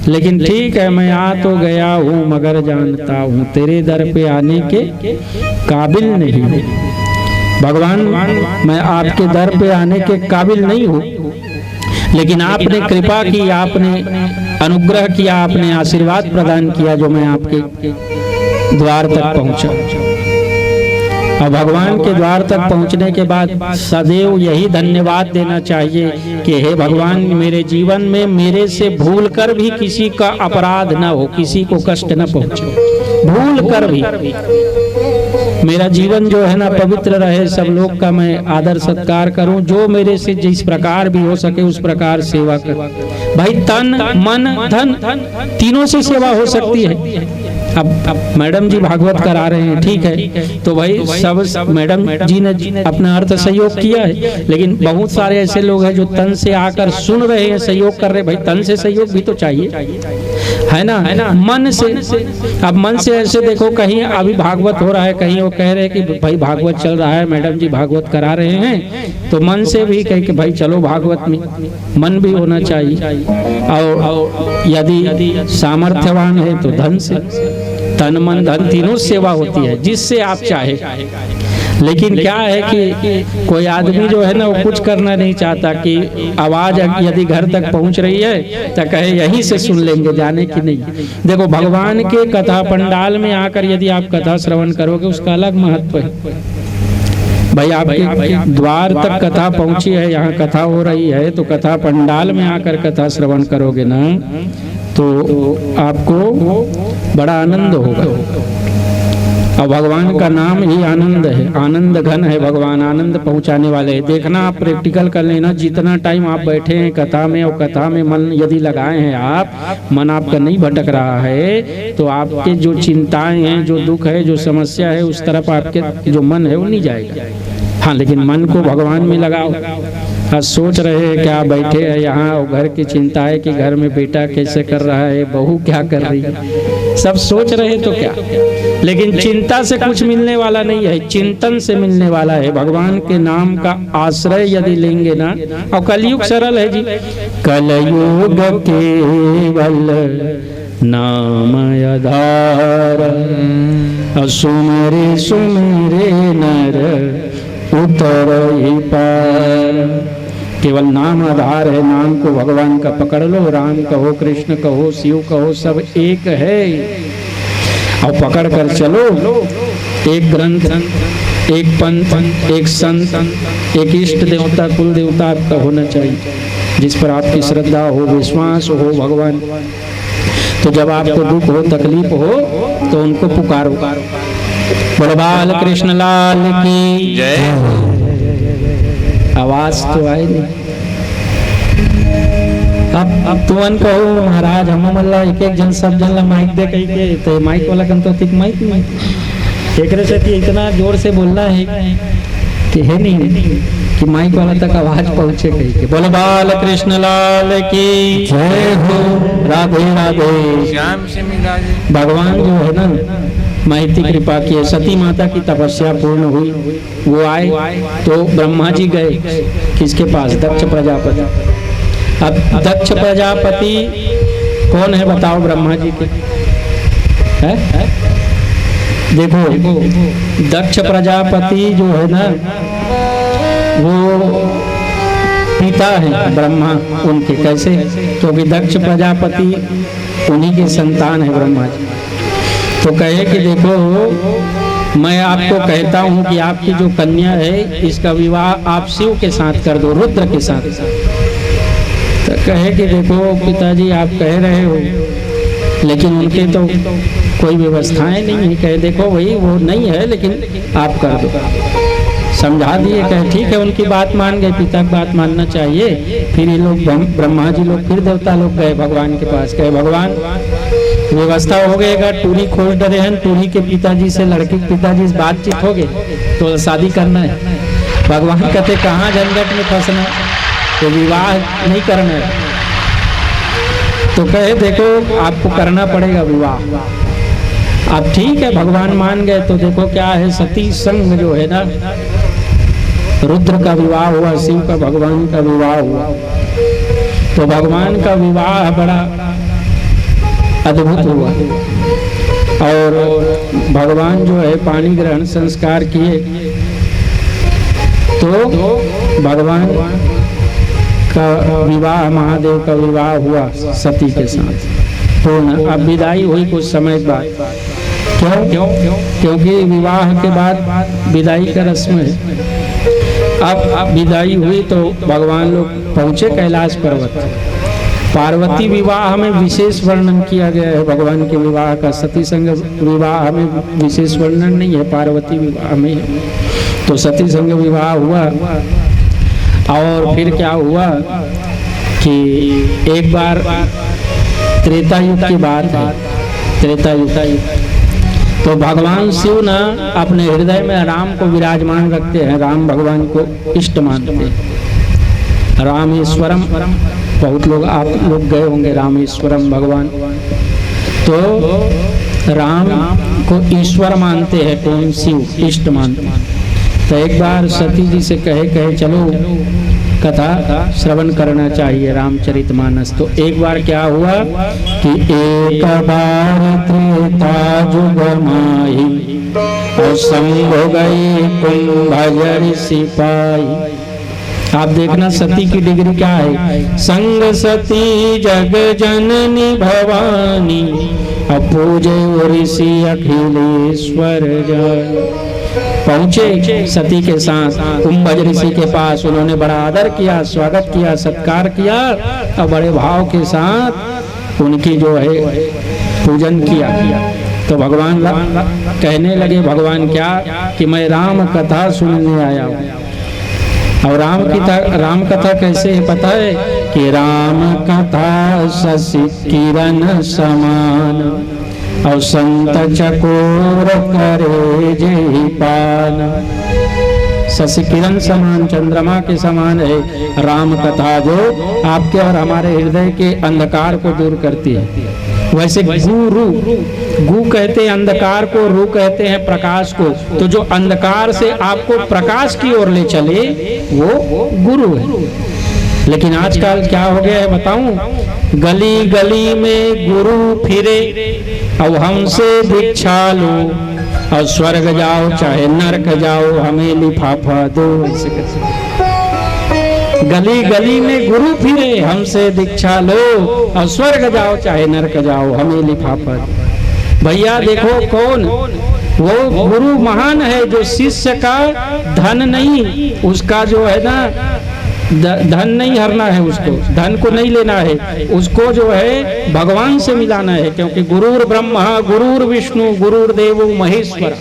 लेकिन ठीक है, मैं आ तो गया हूँ मगर जानता हूँ तेरे दर पे आने के काबिल नहीं हूँ। भगवान, मैं आपके दर पे आने के काबिल नहीं हूँ, लेकिन आपने कृपा की, आपने अनुग्रह किया, आपने आशीर्वाद प्रदान किया जो मैं आपके द्वार तक पहुंचा। और भगवान के द्वार तक पहुंचने के बाद सदैव यही धन्यवाद देना चाहिए कि हे भगवान, मेरे जीवन में मेरे से भूल कर भी किसी का अपराध न हो, किसी को कष्ट न पहुंचे, भूल कर भी मेरा जीवन जो है ना पवित्र रहे, सब लोग का मैं आदर सत्कार करूं, जो मेरे से जिस प्रकार भी हो सके उस प्रकार सेवा कर। भाई तन मन धन तीनों से सेवा हो सकती है, अब मैडम जी भागवत करा रहे हैं, ठीक है, तो भाई सब मैडम जी ने अपना अर्थ सहयोग किया है, लेकिन बहुत सारे ऐसे लोग हैं जो तन से आकर सुन रहे हैं, सहयोग कर रहे हैं। भाई तन से सहयोग भी तो चाहिए, है ना, मन से। अब मन से ऐसे देखो, कहीं अभी भागवत हो रहा है, कहीं वो कह रहे हैं कि भाई भागवत चल रहा है, मैडम जी भागवत करा रहे हैं, तो मन से भी कह के भाई चलो भागवत में, मन भी होना चाहिए। और यदि सामर्थ्यवान है तो धन से, तन मन धन तीनों सेवा होती है, जिससे आप चाहे। लेकिन क्या है कि कोई आदमी जो है ना, वो कुछ करना नहीं चाहता कि आवाज यदि घर तक पहुंच रही है तो कहे यहीं से सुन लेंगे, जाने की नहीं। देखो भगवान के कथा पंडाल में आकर यदि आप कथा श्रवण करोगे, उसका अलग महत्व है। भाई आपके द्वार तक कथा पहुंची है, यहाँ कथा हो रही है, तो कथा पंडाल में आकर कथा श्रवण करोगे ना, तो आपको बड़ा आनंद होगा। और भगवान का नाम ही आनंद है, आनंद घन है भगवान, आनंद पहुंचाने वाले हैं। देखना, आप प्रैक्टिकल कर लेना, जितना टाइम आप बैठे हैं कथा में, और कथा में मन यदि लगाए हैं आप, मन आपका नहीं भटक रहा है, तो आपके जो चिंताएं हैं, जो दुख है, जो समस्या है, उस तरफ आपके जो मन है वो नहीं जाएगा। हाँ, लेकिन मन को भगवान में लगाओ। आज सोच रहे हैं क्या बैठे हैं यहाँ, और घर की चिंता है कि घर में बेटा कैसे कर रहा है, बहू क्या कर रही है, सब सोच रहे तो क्या। लेकिन चिंता से कुछ मिलने वाला नहीं है, चिंतन से मिलने वाला है। भगवान के नाम का आश्रय यदि लेंगे ना, और कलयुग सरल है जी, कलयुग केवल नाम आधार, सुमेरे सुमेरे नर उतर ही पार। केवल नाम आधार है, नाम को भगवान का पकड़ लो, राम कहो, कृष्ण कहो, शिव कहो, सब एक है, और पकड़ कर चलो। एक ग्रंथ, एक पंथ, एक संत, एक इष्ट देवता, कुल देवता आपका होना चाहिए, जिस पर आपकी श्रद्धा हो, विश्वास हो भगवान। तो जब आपको दुख हो, तकलीफ हो, तो उनको पुकारो। बोलो बाल कृष्ण लाल की जय। आवाज तो आई नहीं। अब तुमन कहो महाराज, हम मल्ला एक एक जन सब जन ला माइक दे कही के, तो माइक वाला कन तो ठीक माइक एक से इतना जोर से बोलना है कि है नहीं कि माइक वाला तक आवाज पहुंचे कही के। बोलो बाल कृष्ण लाल की जय हो। राधे राधे श्याम से मिला। भगवान जो है ना, महती कृपा की है, सती माता की तपस्या पूर्ण हुई, वो आए तो ब्रह्मा जी गए किसके पास, दक्ष प्रजापति। अब दक्ष प्रजापति कौन है बताओ ब्रह्मा जी के? है? देखो दक्ष प्रजापति जो है ना, वो पिता है ब्रह्मा उनके। कैसे? क्योंकि दक्ष प्रजापति उन्हीं के संतान है ब्रह्मा जी। तो कहे कि देखो, मैं आपको कहता हूँ कि आपकी जो कन्या है, इसका विवाह आप शिव के साथ कर दो, रुद्र के साथ। तो कहे कि देखो पिताजी, आप कह रहे हो, लेकिन उनके तो कोई व्यवस्थाएं नहीं है। कहे देखो भाई, वो नहीं है, लेकिन आप कर दो। समझा दिए। कहे ठीक है, उनकी बात मान गए, पिता की बात मानना चाहिए। फिर ये लोग ब्रह्मा जी लोग, फिर देवता लोग गए भगवान के पास। कहे भगवान, व्यवस्था हो गएगा, टूरी खोज डरे हैं, टूरी के पिताजी से लड़के के पिताजी से बातचीत हो गए तो शादी करना है। भगवान कहते कहाँ झंझट में फंसना, तो विवाह नहीं करना है। तो कहे देखो, आपको करना पड़ेगा विवाह। अब ठीक है, भगवान मान गए। तो देखो क्या है, सती संग जो है ना, रुद्र का विवाह हुआ, शिव का भगवान का विवाह हुआ। तो भगवान का विवाह बड़ा अद्भुत हुआ, और भगवान जो है पानी ग्रहण संस्कार किए, तो भगवान का विवाह, महादेव का विवाह हुआ सती के साथ पूर्ण। अब विदाई हुई कुछ समय बाद। क्यों? क्योंकि विवाह के बाद विदाई का रस्म है। अब विदाई हुई तो भगवान लोग पहुंचे कैलाश पर्वत। पार्वती विवाह में विशेष वर्णन किया गया है भगवान के विवाह का। सती संग विवाह में विशेष वर्णन नहीं है, पार्वती विवाह में है। तो सती संग विवाह हुआ, और फिर क्या हुआ कि एक बार त्रेता युग की बात है। त्रेता युग तो भगवान शिव ना अपने हृदय में राम को विराजमान रखते हैं, राम भगवान को इष्ट मानते हैं। रामेश्वरम, बहुत लोग आप लोग गए होंगे रामेश्वरम भगवान, तो राम को ईश्वर मानते हैं, कौन शिव इष्ट मानते हैं। तो एक बार सती जी से कहे चलो कथा श्रवण करना चाहिए रामचरितमानस। तो एक बार क्या हुआ कि एक बार त्रेता जुग माही और संग हो गई कुंभजर सिपाही। आप देखना सती की डिग्री क्या है, संग सती जग जननी भवानी अपूजे ऋषि अखिलेश्वर जय। पहुंचे सती के साथ कुंभज ऋषि के पास, उन्होंने बड़ा आदर किया, स्वागत किया, सत्कार किया और बड़े भाव के साथ उनकी जो है पूजन किया। तो भगवान कहने लगे, भगवान क्या कि मैं राम कथा सुनने आया हूँ। और राम कथा कैसे है पता है कि राम कथा शशि किरण समान और संत चकोर करे जय पान। शशि किरण समान, चंद्रमा के समान है राम कथा, जो आपके और हमारे हृदय के अंधकार को दूर करती है। वैसे गु कहते हैं अंधकार को, रू कहते हैं प्रकाश को। तो जो अंधकार से आपको प्रकाश की ओर ले चले वो गुरु है। लेकिन आजकल क्या हो गया है बताऊं, गली गली में गुरु फिरे और हमसे दीक्षा लो और स्वर्ग जाओ चाहे नरक जाओ हमें लिफाफा दो। गली गली में गुरु फिरे, हमसे दीक्षा लो और स्वर्ग जाओ चाहे नरक जाओ हमें लिफाफा दो। भैया देखो कौन वो गुरु महान है जो शिष्य का धन नहीं, उसका जो है ना धन नहीं हरना है, उसको धन को नहीं लेना है, उसको जो है भगवान से मिलाना है। क्योंकि गुरुर ब्रह्मा गुरुर विष्णु गुरुर देवो महेश्वर।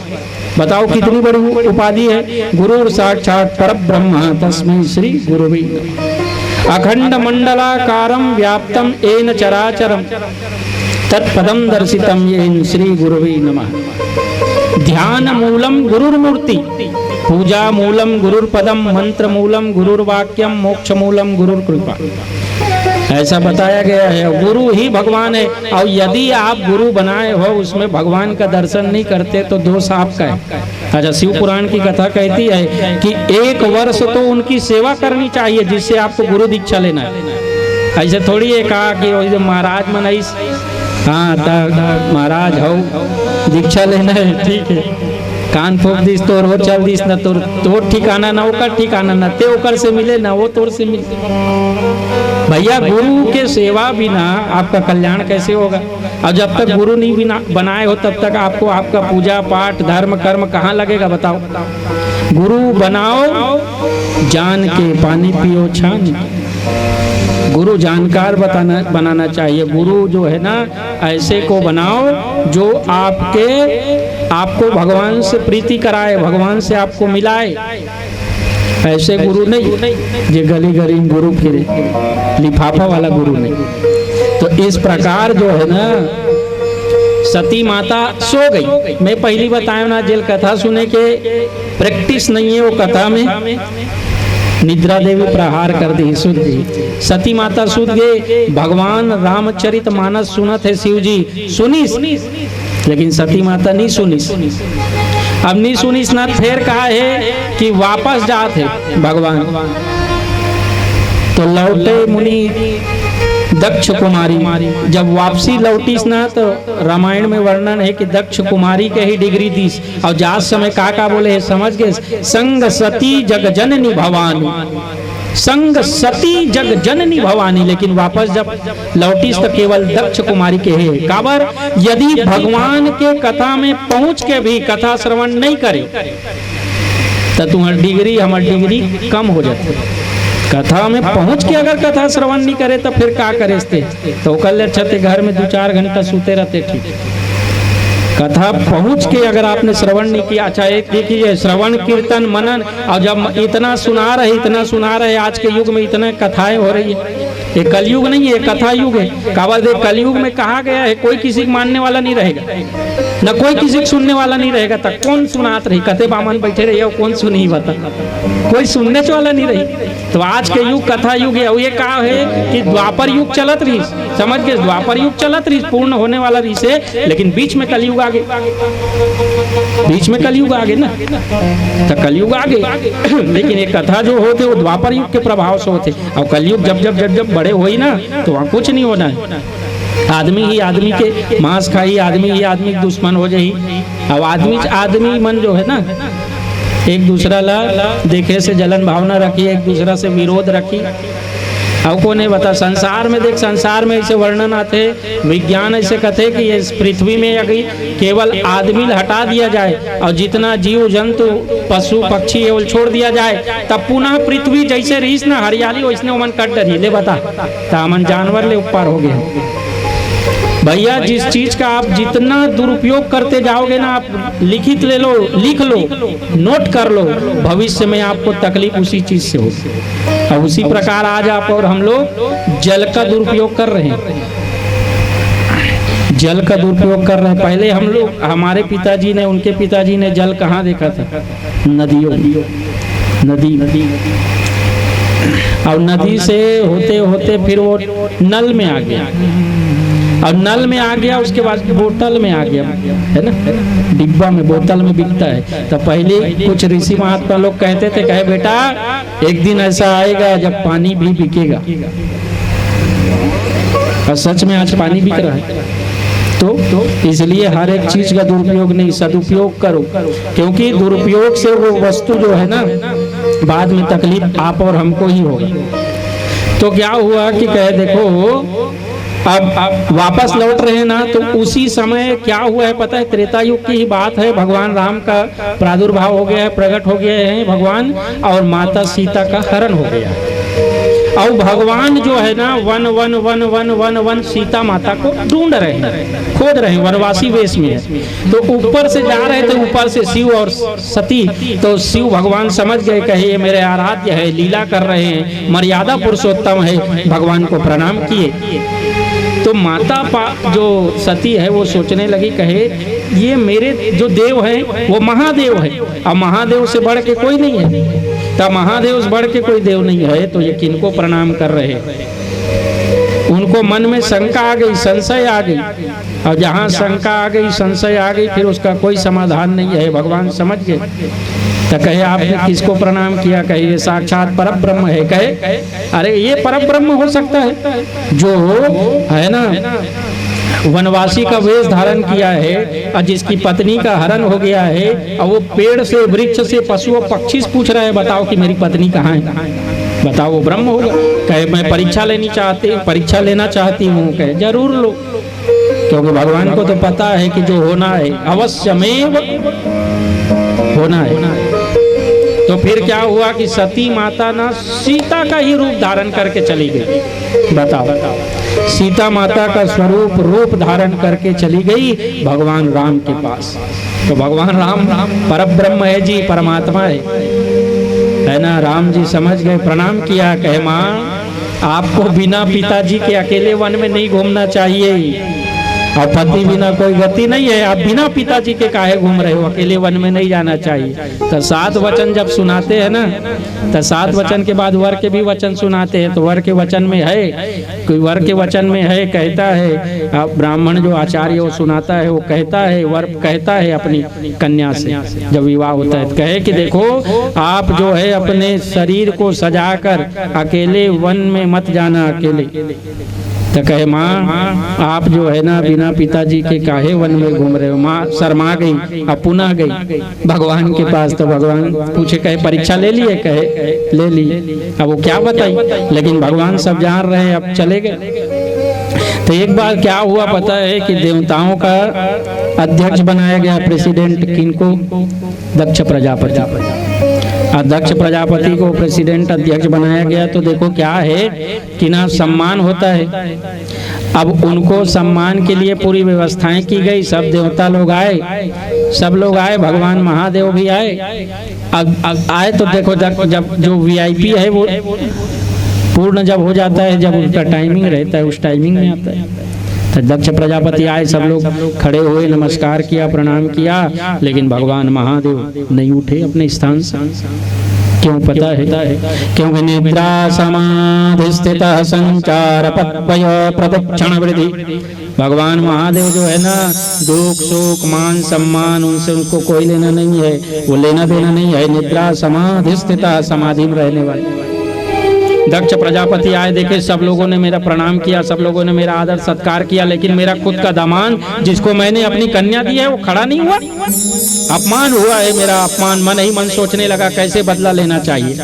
बताओ कितनी बड़ी उपाधि है, गुरुर साक्षात परब्रह्म तस्मै श्री गुरुवे नमः। अखंड मंडलाकारं व्याप्तम येन चराचरम तत्पदम दर्शितम येन श्री गुरुवे नमः। ध्यान मूलम गुरुर्मूर्ति, पूजा मूलम गुरुर्पदम, मंत्र मूलम गुरुर्वाक्यम, मोक्ष मूलम गुरुर्कृपा। ऐसा बताया गया है, गुरु ही भगवान है। और यदि आप गुरु बनाए हो उसमें भगवान का दर्शन नहीं करते तो दोष आपका है। अच्छा, शिव पुराण की कथा कहती है कि 1 वर्ष तो उनकी सेवा करनी चाहिए जिससे आपको गुरु दीक्षा लेना है। ऐसे थोड़ी है कहा कि महाराज मनाई, हाँ महाराज हो दीक्षा लेना है ठीक है, कान फूक दिस तो रो चल दिस न तो ठिकाना ना ओकर ठिकाना न ते ओकर से मिले ना वो तोर से मिले। भैया गुरु के सेवा बिना आपका कल्याण कैसे होगा? और जब तक गुरु नहीं बिना बनाए हो तब तक आपको आपका पूजा पाठ धर्म कर्म कहाँ लगेगा बताओ? गुरु बनाओ जान के, पानी पियो छान। गुरु जानकार बनाना चाहिए। गुरु जो है ना ऐसे को बनाओ जो आपको भगवान से प्रीति कराए, भगवान से आपको मिलाए। ऐसे गुरु नहीं जो गली गली गुरु फिरे, लिफाफा वाला गुरु नहीं। तो इस प्रकार जो है ना सती माता सो गई। मैं पहली बताया ना जेल कथा सुने के प्रैक्टिस नहीं है वो कथा में, निद्रा देवी प्रहार कर दी सुध जी। सती माता सुध गए, भगवान रामचरित मानस सुनत है शिव जी सुनीस, लेकिन सती माता नहीं सुनीस। अब नहीं सुनीस ना, फिर कहा है कि वापस जाते भगवान। तो लौटे मुनि दक्ष कुमारी, जब वापसी लौटीस ना तो रामायण में वर्णन है कि दक्ष कुमारी के ही डिग्री दीस। और जात समय का बोले है समझ गए, संग सती जग जननी भवानी, संग सती जग जननी भवानी। लेकिन वापस जब लौटीस तो केवल दक्ष कुमारी के है। काबर यदि भगवान के कथा में पहुंच के भी कथा श्रवण नहीं करे तो तुम्हारी डिग्री हमारी डिग्री कम हो जाती है। कथा में पहुंच के अगर कथा श्रवण नहीं करे तो फिर क्या करे तो कल छते घर में 2-4 घंटा सूते रहते। ठीक, कथा पहुंच के अगर आपने श्रवण नहीं किया। अच्छा एक देखिए श्रवण कीर्तन मनन, और जब इतना सुना रहे आज के युग में इतने कथाएं हो रही है। ये कलयुग नहीं है, कथा युग है। काबा दे कलयुग में कहा गया है कोई किसी को मानने वाला नहीं रहेगा। न कोई किसी को सुनने वाला नहीं रहेगा। तक कौन सुनात रही, कथे बामन बैठे रही और कौन सुनी बता, कोई सुनने वाला नहीं रही। तो आज के युग कथा युग है। ये कहा है कि द्वापर युग चलत रही, समझ के द्वापर युग चलत रही, पूर्ण होने वाला रही से, लेकिन बीच में कलयुग आगे, बीच में कलयुग आगे ना, तो कलयुग आगे। लेकिन ये कथा जो होते वो द्वापर युग के प्रभाव से होते, और कलयुग जब जब जब जब बड़े हुई ना तो वहाँ कुछ नहीं होना है। आदमी ही आदमी के मांस खाई, आदमी ही आदमी के दुश्मन हो जाई। अब आदमी मन जो है ना, एक दूसरा ला देखे से जलन भावना रखी, एक दूसरा से विरोध रखी। अब को नहीं बता, संसार में देख, संसार में ऐसे वर्णन आते, विज्ञान ऐसे कहते कि इस पृथ्वी में अगर केवल आदमी हटा दिया जाए और जितना जीव जंतु पशु पक्षी है वो छोड़ दिया जाए, तब पुनः पृथ्वी जैसे रहीस ना हरियाली वैसने मन कट डरी ले बता, तामन जानवर ले ऊपर हो गए। भैया जिस चीज का आप जितना दुरुपयोग करते जाओगे ना, आप लिखित ले लो, लिख लो, नोट कर लो, भविष्य में आपको तकलीफ उसी चीज से होगी। अब उसी प्रकार आज आप और हम लोग जल का दुरुपयोग कर रहे हैं, जल का दुरुपयोग कर रहे हैं। पहले हम लोग, हमारे पिताजी ने, उनके पिताजी ने जल कहाँ देखा था? नदियों, नदी, और नदी से होते होते फिर वो नल में आ गया, और नल में आ गया, उसके बाद बोतल में आ गया, है ना, डिब्बा में बोतल में बिकता है। तो पहले कुछ ऋषि महात्मा लोग कहते थे, कहे बेटा एक दिन ऐसा आएगा जब पानी भी बिकेगा, और सच में आज पानी बिक रहा है। तो इसलिए हर एक चीज का दुरुपयोग नहीं, सदुपयोग करो, क्योंकि दुरुपयोग से वो वस्तु जो है ना बाद में तकलीफ आप और हमको ही होगी। तो क्या हुआ कि कहे देखो अब वापस लौट रहे हैं ना, तो उसी समय क्या हुआ है पता है? त्रेता युग की ही बात है। भगवान राम का प्रादुर्भाव हो गया है, प्रकट हो गए हैं भगवान, और माता सीता का हरण हो गया है। और भगवान जो है ना one one one one one one Sita माता को ढूंढ रहे हैं, खोज रहे हैं, वनवासी वेश में है। तो ऊपर से जा रहे थे, ऊपर से शिव और सती, तो शिव भगवान समझ गए, कहे ये मेरे आराध्य है, लीला कर रहे हैं, मर्यादा पुरुषोत्तम है, भगवान को प्रणाम किए। तो माता जो सती है वो सोचने लगी, कहे ये मेरे जो देव है वो महादेव है, और महादेव से बढ़ के कोई नहीं है, तब महादेव से बढ़ के कोई देव नहीं है, तो ये किनको प्रणाम कर रहे हैं? उनको मन में शंका आ गई, संशय आ गई, और जहाँ शंका आ गई, संशय आ गई, फिर उसका कोई समाधान नहीं है। भगवान समझ गए, तो कहे आपने किसको प्रणाम किया? कहे ये साक्षात परब्रह्म है। कहे अरे ये परब्रह्म हो सकता है जो है ना वनवासी का वेश धारण किया है, और जिसकी पत्नी का हरण हो गया है, और वो पेड़ से, वृक्ष से, पशु और पक्षी से पूछ रहे हैं, बताओ कि मेरी पत्नी कहाँ है, बताओ, वो ब्रह्म होगा। कहे मैं परीक्षा लेना चाहती हूँ। कहे जरूर लो, क्योंकि भगवान को तो पता है कि जो होना है अवश्यमेव होना है। तो फिर क्या हुआ कि सती माता ना सीता का ही रूप धारण करके चली गई। बताओ, सीता माता का रूप धारण करके चली गई भगवान राम के पास। तो भगवान राम परब्रह्म है जी, परमात्मा है ना। राम जी समझ गए, प्रणाम किया, कहे माँ आपको बिना पिताजी के अकेले वन में नहीं घूमना चाहिए, और पति बिना कोई गति नहीं है, आप बिना पिताजी के काहे घूम रहे हो, अकेले वन में नहीं जाना चाहिए। तो 7 वचन जब सुनाते हैं ना, तो 7 वचन के बाद वर के भी वचन सुनाते हैं। तो वर के वचन में है, कोई वर के वचन में है, कहता है ब्राह्मण जो आचार्य वो सुनाता है, वो कहता है, वर कहता है अपनी कन्या से जब विवाह होता है, कहे कि देखो आप जो है अपने शरीर को सजाकर अकेले वन में मत जाना अकेले। तो कहे माँ आप जो है ना बिना पिताजी के काहे वन में घूम रहे हो। माँ शर्मा गई, अब पुनः गई भगवान के पास। तो भगवान पूछे, कहे परीक्षा ले लिए? कहे ले ली। अब वो क्या बताई, लेकिन भगवान सब जान रहे हैं, अब चले गए। तो एक बार क्या हुआ पता है कि देवताओं का अध्यक्ष बनाया गया, प्रेसिडेंट किनको? दक्ष प्रजापति। दक्ष प्रजापति को प्रेसिडेंट अध्यक्ष बनाया गया। तो देखो क्या है कि ना सम्मान होता है। अब उनको सम्मान के लिए पूरी व्यवस्थाएं की गई, सब देवता लोग आए, सब लोग आए, भगवान महादेव भी आए। अब आए तो देखो जब जो वीआईपी है वो पूर्ण जब हो जाता है, जब उनका टाइमिंग रहता है उस टाइमिंग में आता है। तो दक्ष प्रजापति आए, सब लोग खड़े हुए, नमस्कार किया, प्रणाम किया, लेकिन भगवान महादेव नहीं उठे अपने स्थान से। क्यों पता है? क्योंकि निद्रा समाधि स्थित संचार पत्वय प्रदक्षिण वृद्धि। भगवान महादेव जो है ना, दुख सुख मान सम्मान उनसे उनको कोई लेना नहीं है, वो लेना देना नहीं है। निद्रा समाधि स्थित, समाधि में रहने वाले। दक्ष प्रजापति आए, देखे सब लोगों ने मेरा प्रणाम किया, सब लोगों ने मेरा आदर सत्कार किया, लेकिन मेरा खुद का दामान जिसको मैंने अपनी कन्या दी है वो खड़ा नहीं हुआ। अपमान हुआ है मेरा, अपमान। मन ही मन सोचने लगा कैसे बदला लेना चाहिए।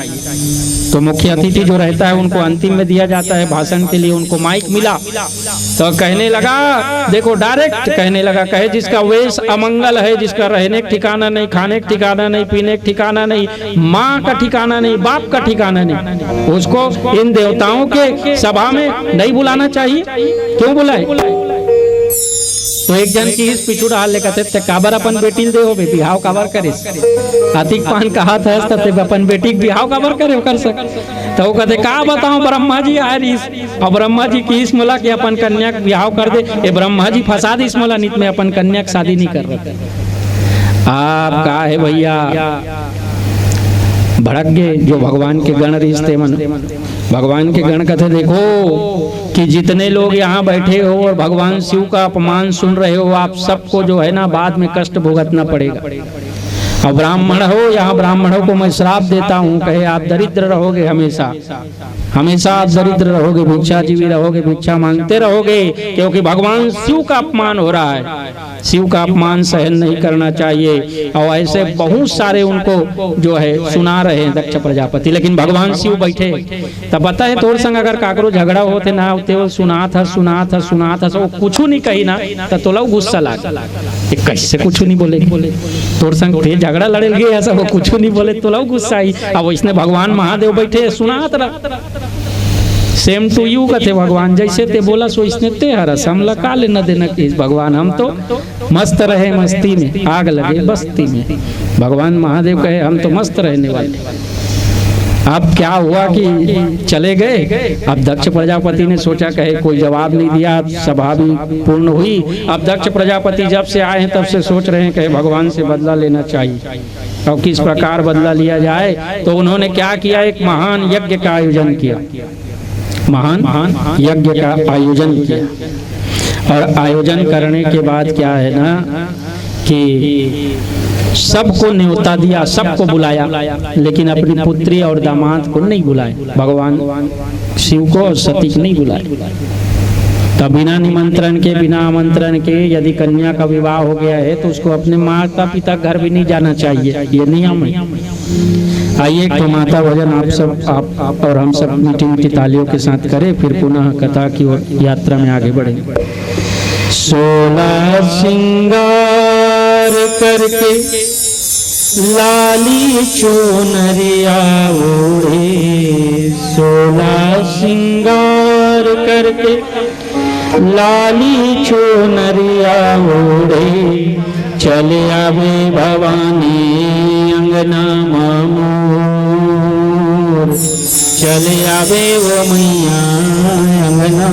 तो मुख्य अतिथि जो रहता है उनको अंतिम में दिया जाता है भाषण के लिए, उनको माइक मिला तो कहने लगा, देखो डायरेक्ट कहने लगा, कहे जिसका वेश अमंगल है, जिसका रहने का ठिकाना नहीं, खाने का ठिकाना नहीं, पीने का ठिकाना नहीं, माँ का ठिकाना नहीं, बाप का ठिकाना नहीं, उसको इन देवताओं के सभा में नहीं बुलाना चाहिए। क्यों बुलाए? तो एक जन की इस पिछू डाल ले कहते काबर अपन बेटी दे हो बिहाव काबर करे, हाथी पान कहा था तते अपन बेटी के बिहाव काबर करे कर सक। तो वो कहते का बताऊं, ब्रह्मा जी आए रिस और ब्रह्मा जी की इस मोला कि अपन कन्या के बिहाव कर दे। ये ब्रह्मा जी फसाद इस मोला नित में अपन कन्या की शादी नहीं कर रहे। आप का है भैया भड़क गए जो भगवान के गण रिश्ते मन। भगवान के गण कहते देखो कि जितने लोग यहाँ बैठे हो और भगवान शिव का अपमान सुन रहे हो, आप सबको जो है ना बाद में कष्ट भुगतना पड़ेगा। और ब्राह्मण हो, यहाँ ब्राह्मणों को मैं श्राप देता हूँ, कहे आप दरिद्र रहोगे, हमेशा हमेशा आप दरिद्र रहोगे, भिक्षाजीवी रहोगे, भिक्षा मांगते रहोगे, क्योंकि भगवान शिव का अपमान हो रहा है। शिव का अपमान सहन नहीं करना चाहिए। और ऐसे बहुत सारे उनको जो है सुना रहे हैं दक्ष प्रजापति, लेकिन भगवान शिव बैठे। तब पता है तोर संग अगर काकरो झगड़ा होते ना होते, वो सुना था वो कुछ नहीं कही ना तो तोला गुस्सा लाग, कैसे कुछ नहीं बोले, तोर संग झगड़ा लड़े गए ऐसा, वो कुछ नहीं बोले तोला गुस्सा आई। अब इसने भगवान महादेव बैठे सुनात रहा, सेम टू यू कहते भगवान, जैसे ते बोला सो इसने ते हरस, हम लगा लेना देना कि भगवान हम तो मस्त रहे, मस्ती में आग लगे बस्ती में। भगवान महादेव कहे हम तो मस्त रहने वाले। अब क्या हुआ कि चले गए। अब दक्ष प्रजापति ने सोचा, कहे कोई जवाब नहीं दिया, सभा भी पूर्ण हुई। अब दक्ष प्रजापति जब से आए हैं तब से सोच रहे हैं कहे भगवान से बदला लेना चाहिए और किस प्रकार बदला लिया जाए। तो उन्होंने क्या किया, एक महान यज्ञ का आयोजन किया, महान यज्ञ का आयोजन किया। और आयोजन करने के बाद क्या है ना कि सबको न्योता दिया, सबको बुलाया, लेकिन अपनी पुत्री और दामाद को नहीं बुलाया। भगवान शिव को और सती को नहीं बुलाया। तब बिना निमंत्रण के, बिना आमंत्रण के यदि कन्या का विवाह हो गया है तो उसको अपने माता पिता घर भी नहीं जाना चाहिए, ये नियम है। आइए तो माता भजन आप सब आप और हम सब मीठी मीठी तालियों के साथ करें, फिर पुनः कथा की ओर यात्रा में आगे बढ़े। 16 श्रृंगार करके लाली चुनरिया ओढ़े, 16 श्रृंगार करके लाली चुनरिया ओढ़े, चले आवे भवानी अंगना मोर, चले आवे वो मैया अंगना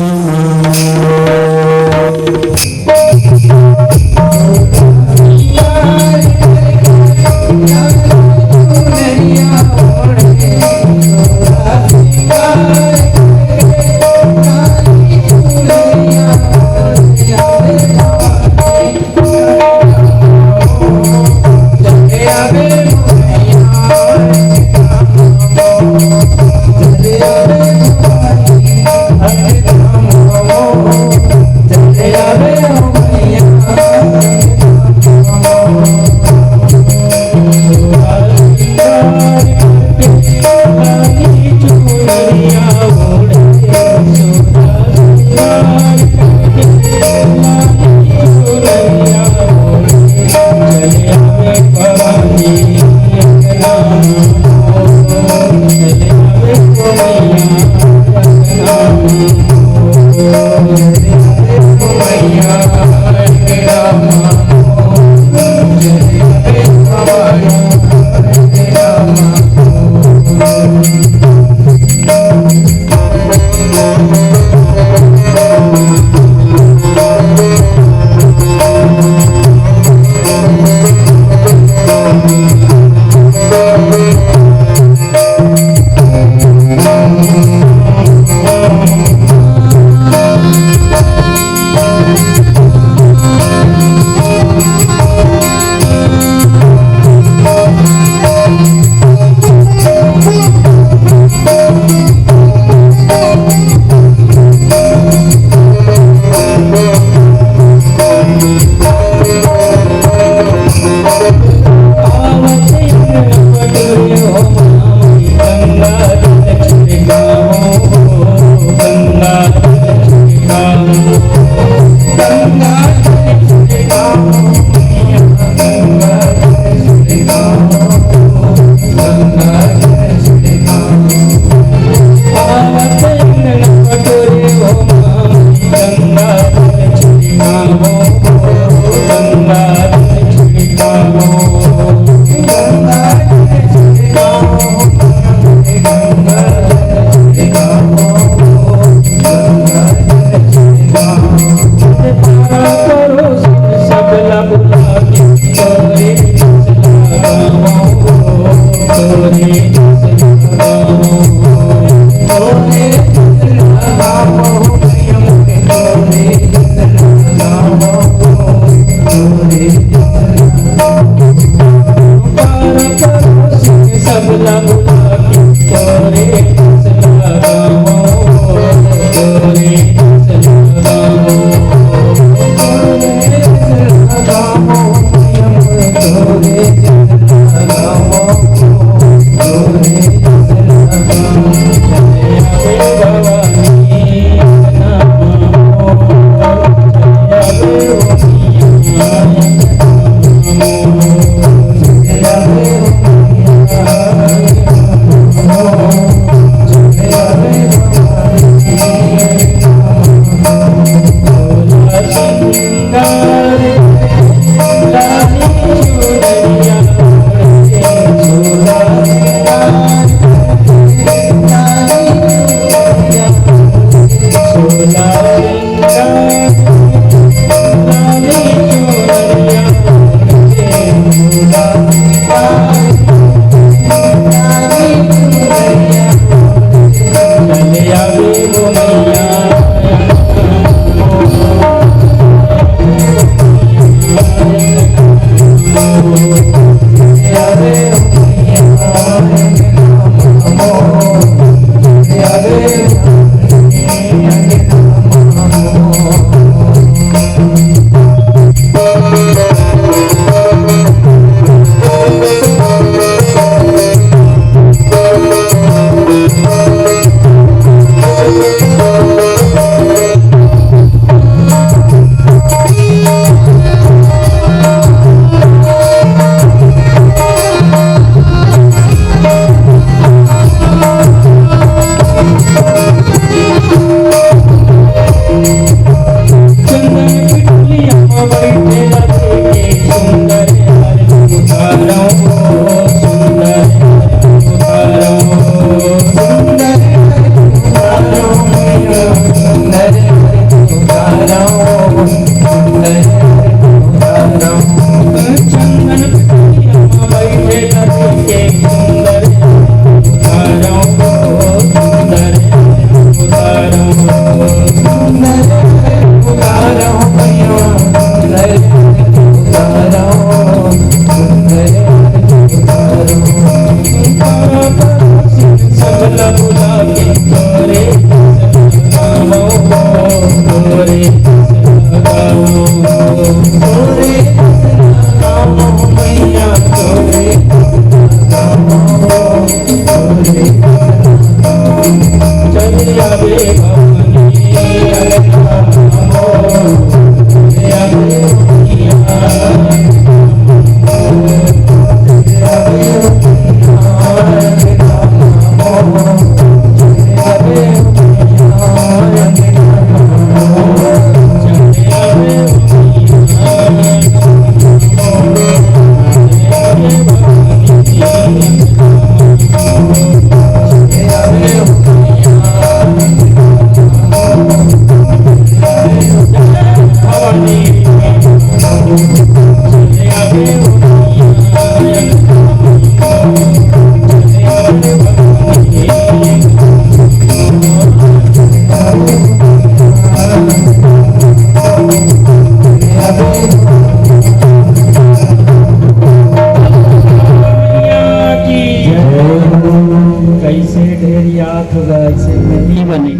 बात होगा, ऐसे नहीं बने।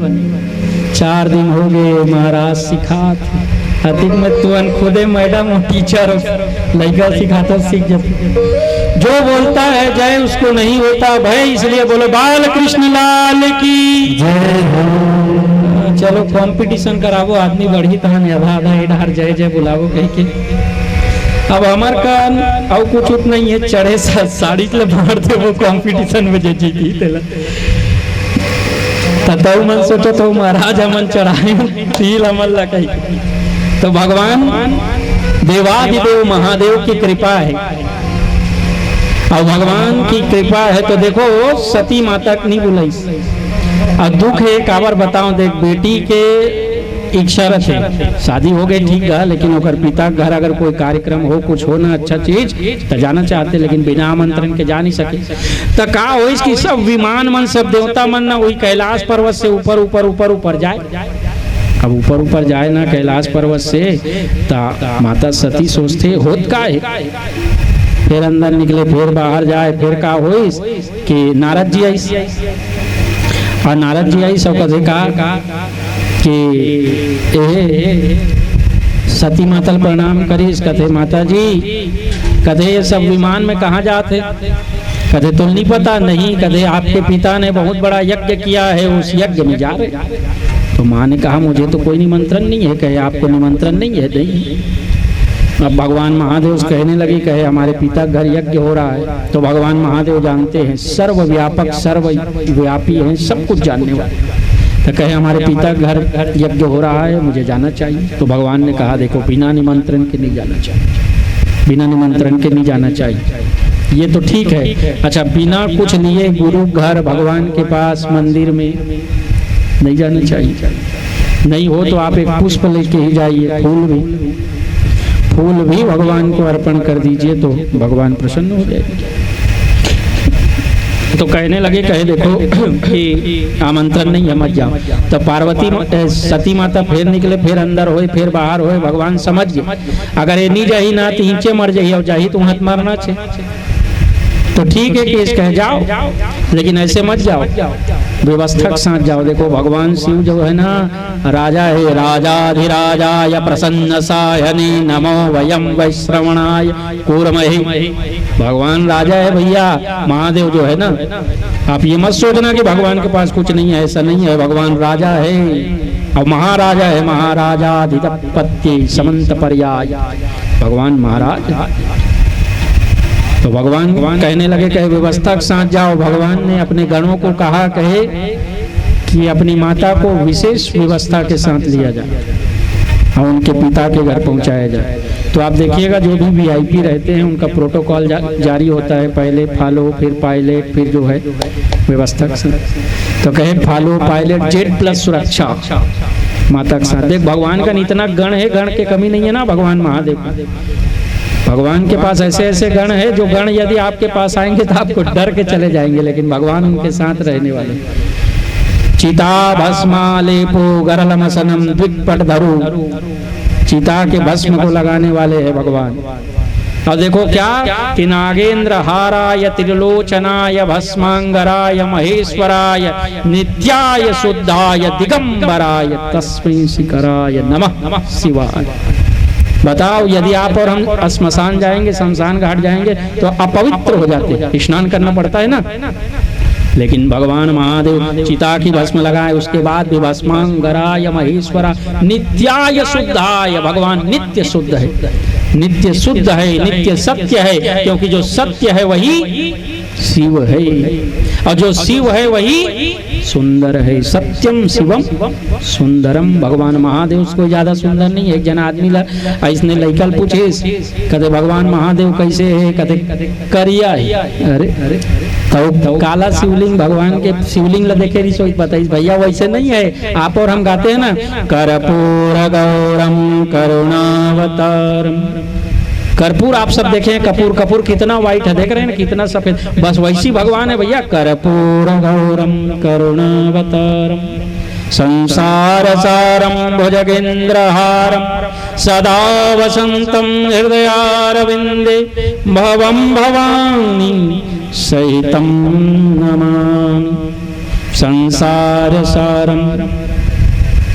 4 दिन हो गए महाराज सिखात अधिक में तुअन खुदे मैडम और टीचर लड़का सिखाता सीख जाते। जो बोलता है जय उसको नहीं होता भय, इसलिए बोलो बाल कृष्ण लाल की जय हो। चलो कंपटीशन करावो, आदमी बढ़ी तहन आधा आधा इधर जय जय बुलावो कह के। अब हमार कान और कुछ उत नहीं है, चढ़े साड़ी ले मार दे वो कंपटीशन में जे जीती तेला तताऊ मन सोचो तो महाराज हमन चढ़ाए तिल हमन ला कही। तो भगवान देवादिदेव महादेव की कृपा है, और भगवान की कृपा है तो देखो सती माता नहीं बुलाई। और दुख है काबर बताओ, देख बेटी के इच्छा रहे शादी हो गई ठीक है, लेकिन ओकर पिता घर अगर कोई कार्यक्रम हो कुछ हो ना अच्छा चीज तो जाना चाहते, लेकिन बिना आमंत्रण के जा नहीं सके। तो का हो कि सब विमान मन सब देवता मन ना वही कैलाश पर्वत से ऊपर ऊपर ऊपर ऊपर जाए। अब ऊपर ऊपर जाए ना कैलाश पर्वत से, ता माता सती सोचते होत का है, फिर अंदर निकले फिर बाहर जाए, फिर का हो कि नारद जी आई, और नारद जी आई सब कहे का कि सती माता प्रणाम करीस। कथे माता जी कथे ये सब विमान में कहाँ जाते, कथे तो नहीं पता नहीं, कथे आपके पिता ने बहुत बड़ा यज्ञ किया है उस यज्ञ में जा रहे। तो माँ ने कहा मुझे तो कोई निमंत्रण नहीं है, कहे आपको निमंत्रण नहीं है नहीं। अब भगवान महादेव कहने लगे कहे हमारे पिता घर यज्ञ हो रहा है। तो भगवान महादेव जानते हैं, सर्वव्यापक सर्वव्यापी हैं, सब कुछ जानने वाले। तो कहे हमारे पिता घर यज्ञ हो रहा है, मुझे जाना चाहिए। तो भगवान ने कहा देखो बिना निमंत्रण के नहीं जाना चाहिए, बिना निमंत्रण के नहीं जाना चाहिए। ये तो ठीक है, अच्छा बिना कुछ लिए गुरु घर भगवान के पास मंदिर में नहीं जाना चाहिए। नहीं हो तो आप एक पुष्प लेके ही जाइए, फूल भी भगवान को अर्पण कर दीजिए तो भगवान प्रसन्न हो जाएंगे। तो कहने लगे कहे देखो कि आमंत्रण नहीं है मत जाओ। तो पार्वती सती माता फिर निकले, फिर अंदर होए फिर बाहर होए। भगवान समझ गए अगर ये नहीं जाही ना तो इंचे मर जाही और जाही तो हाथ मारना छे। तो ठीक है केस कह जाओ, लेकिन ऐसे मत जाओ, व्यवस्था के साथ जाओ। देखो भगवान शिव जो है ना राजा है, राजाधिराजाय प्रसन्न सायने नमो वयम वैश्रवणाय कूर्महे। भगवान राजा है भैया, महादेव जो है ना, आप ये मत सोचना कि भगवान के पास कुछ नहीं है, ऐसा नहीं है। भगवान राजा है और महाराजा है, महाराजाधिपत्य समंत पर्याय, भगवान महाराज। तो भगवान कहने लगे कहे व्यवस्था के साथ जाओ। भगवान ने अपने गणों को कहा कहे कि अपनी माता को विशेष व्यवस्था के साथ लिया जाए और उनके पिता के घर पहुंचाया जाए। तो आप देखिएगा जो भी वीआईपी रहते हैं उनका प्रोटोकॉल जारी होता है, पहले फॉलो फिर पायलट फिर जो है व्यवस्था के साथ। तो कहे फॉलो पायलट Z+ सुरक्षा माता के साथ। देख भगवान का इतना गण है, गण के कमी नहीं है ना भगवान महादेव। भगवान के पास ऐसे ऐसे गण है जो गण यदि आपके पास आएंगे तो आपको डर के चले जाएंगे, लेकिन भगवान उनके साथ रहने वाले। चिता भस्मालेपो गरलमसनम द्विपट धरु, चिता के भस्म को लगाने वाले हैं भगवान। और देखो क्या कि नागेंद्र हाराय त्रिलोचनाय भस्मांगराय महेश्वराय नित्याय शुद्धाय दिगंबराय तस्मै शिखराय नमः शिवाय। बताओ यदि आप और हम श्मशान जाएंगे, शमशान घाट जाएंगे तो अपवित्र हो जाते हैं, स्नान करना पड़ता है ना। लेकिन भगवान महादेव चिता की भस्म लगाए, उसके बाद भी भस्मांगराय महेश्वरा नित्याय शुद्धाय। भगवान नित्य शुद्ध है, नित्य शुद्ध है, नित्य सत्य है, क्योंकि जो सत्य है वही शिव है और जो शिव है वही सुंदर है। सत्यम शिवम सुंदरम। भगवान महादेव उसको ज्यादा सुंदर नहीं है। एक जना आदमी इसने लड़का पूछे कहते भगवान महादेव कैसे है, कहते करिया है। अरे तो काला शिवलिंग भगवान के शिवलिंग ला देखे नहीं सोच बताइए भैया वैसे नहीं है। आप और हम गाते हैं ना कर्पूर गौरम करुणावतारम। कर्पूर आप सब देखें, कपूर कपूर कितना व्हाइट है, देख रहे हैं ना कितना सफेद, बस वैसी भगवान है भैया। कर्पूर गौरम करुणावतारम संसार सारम भुजगेंद्रहारम सदा वसंतम हृदयारविंदे भवम भवानी सहितम नमामि। संसार सारम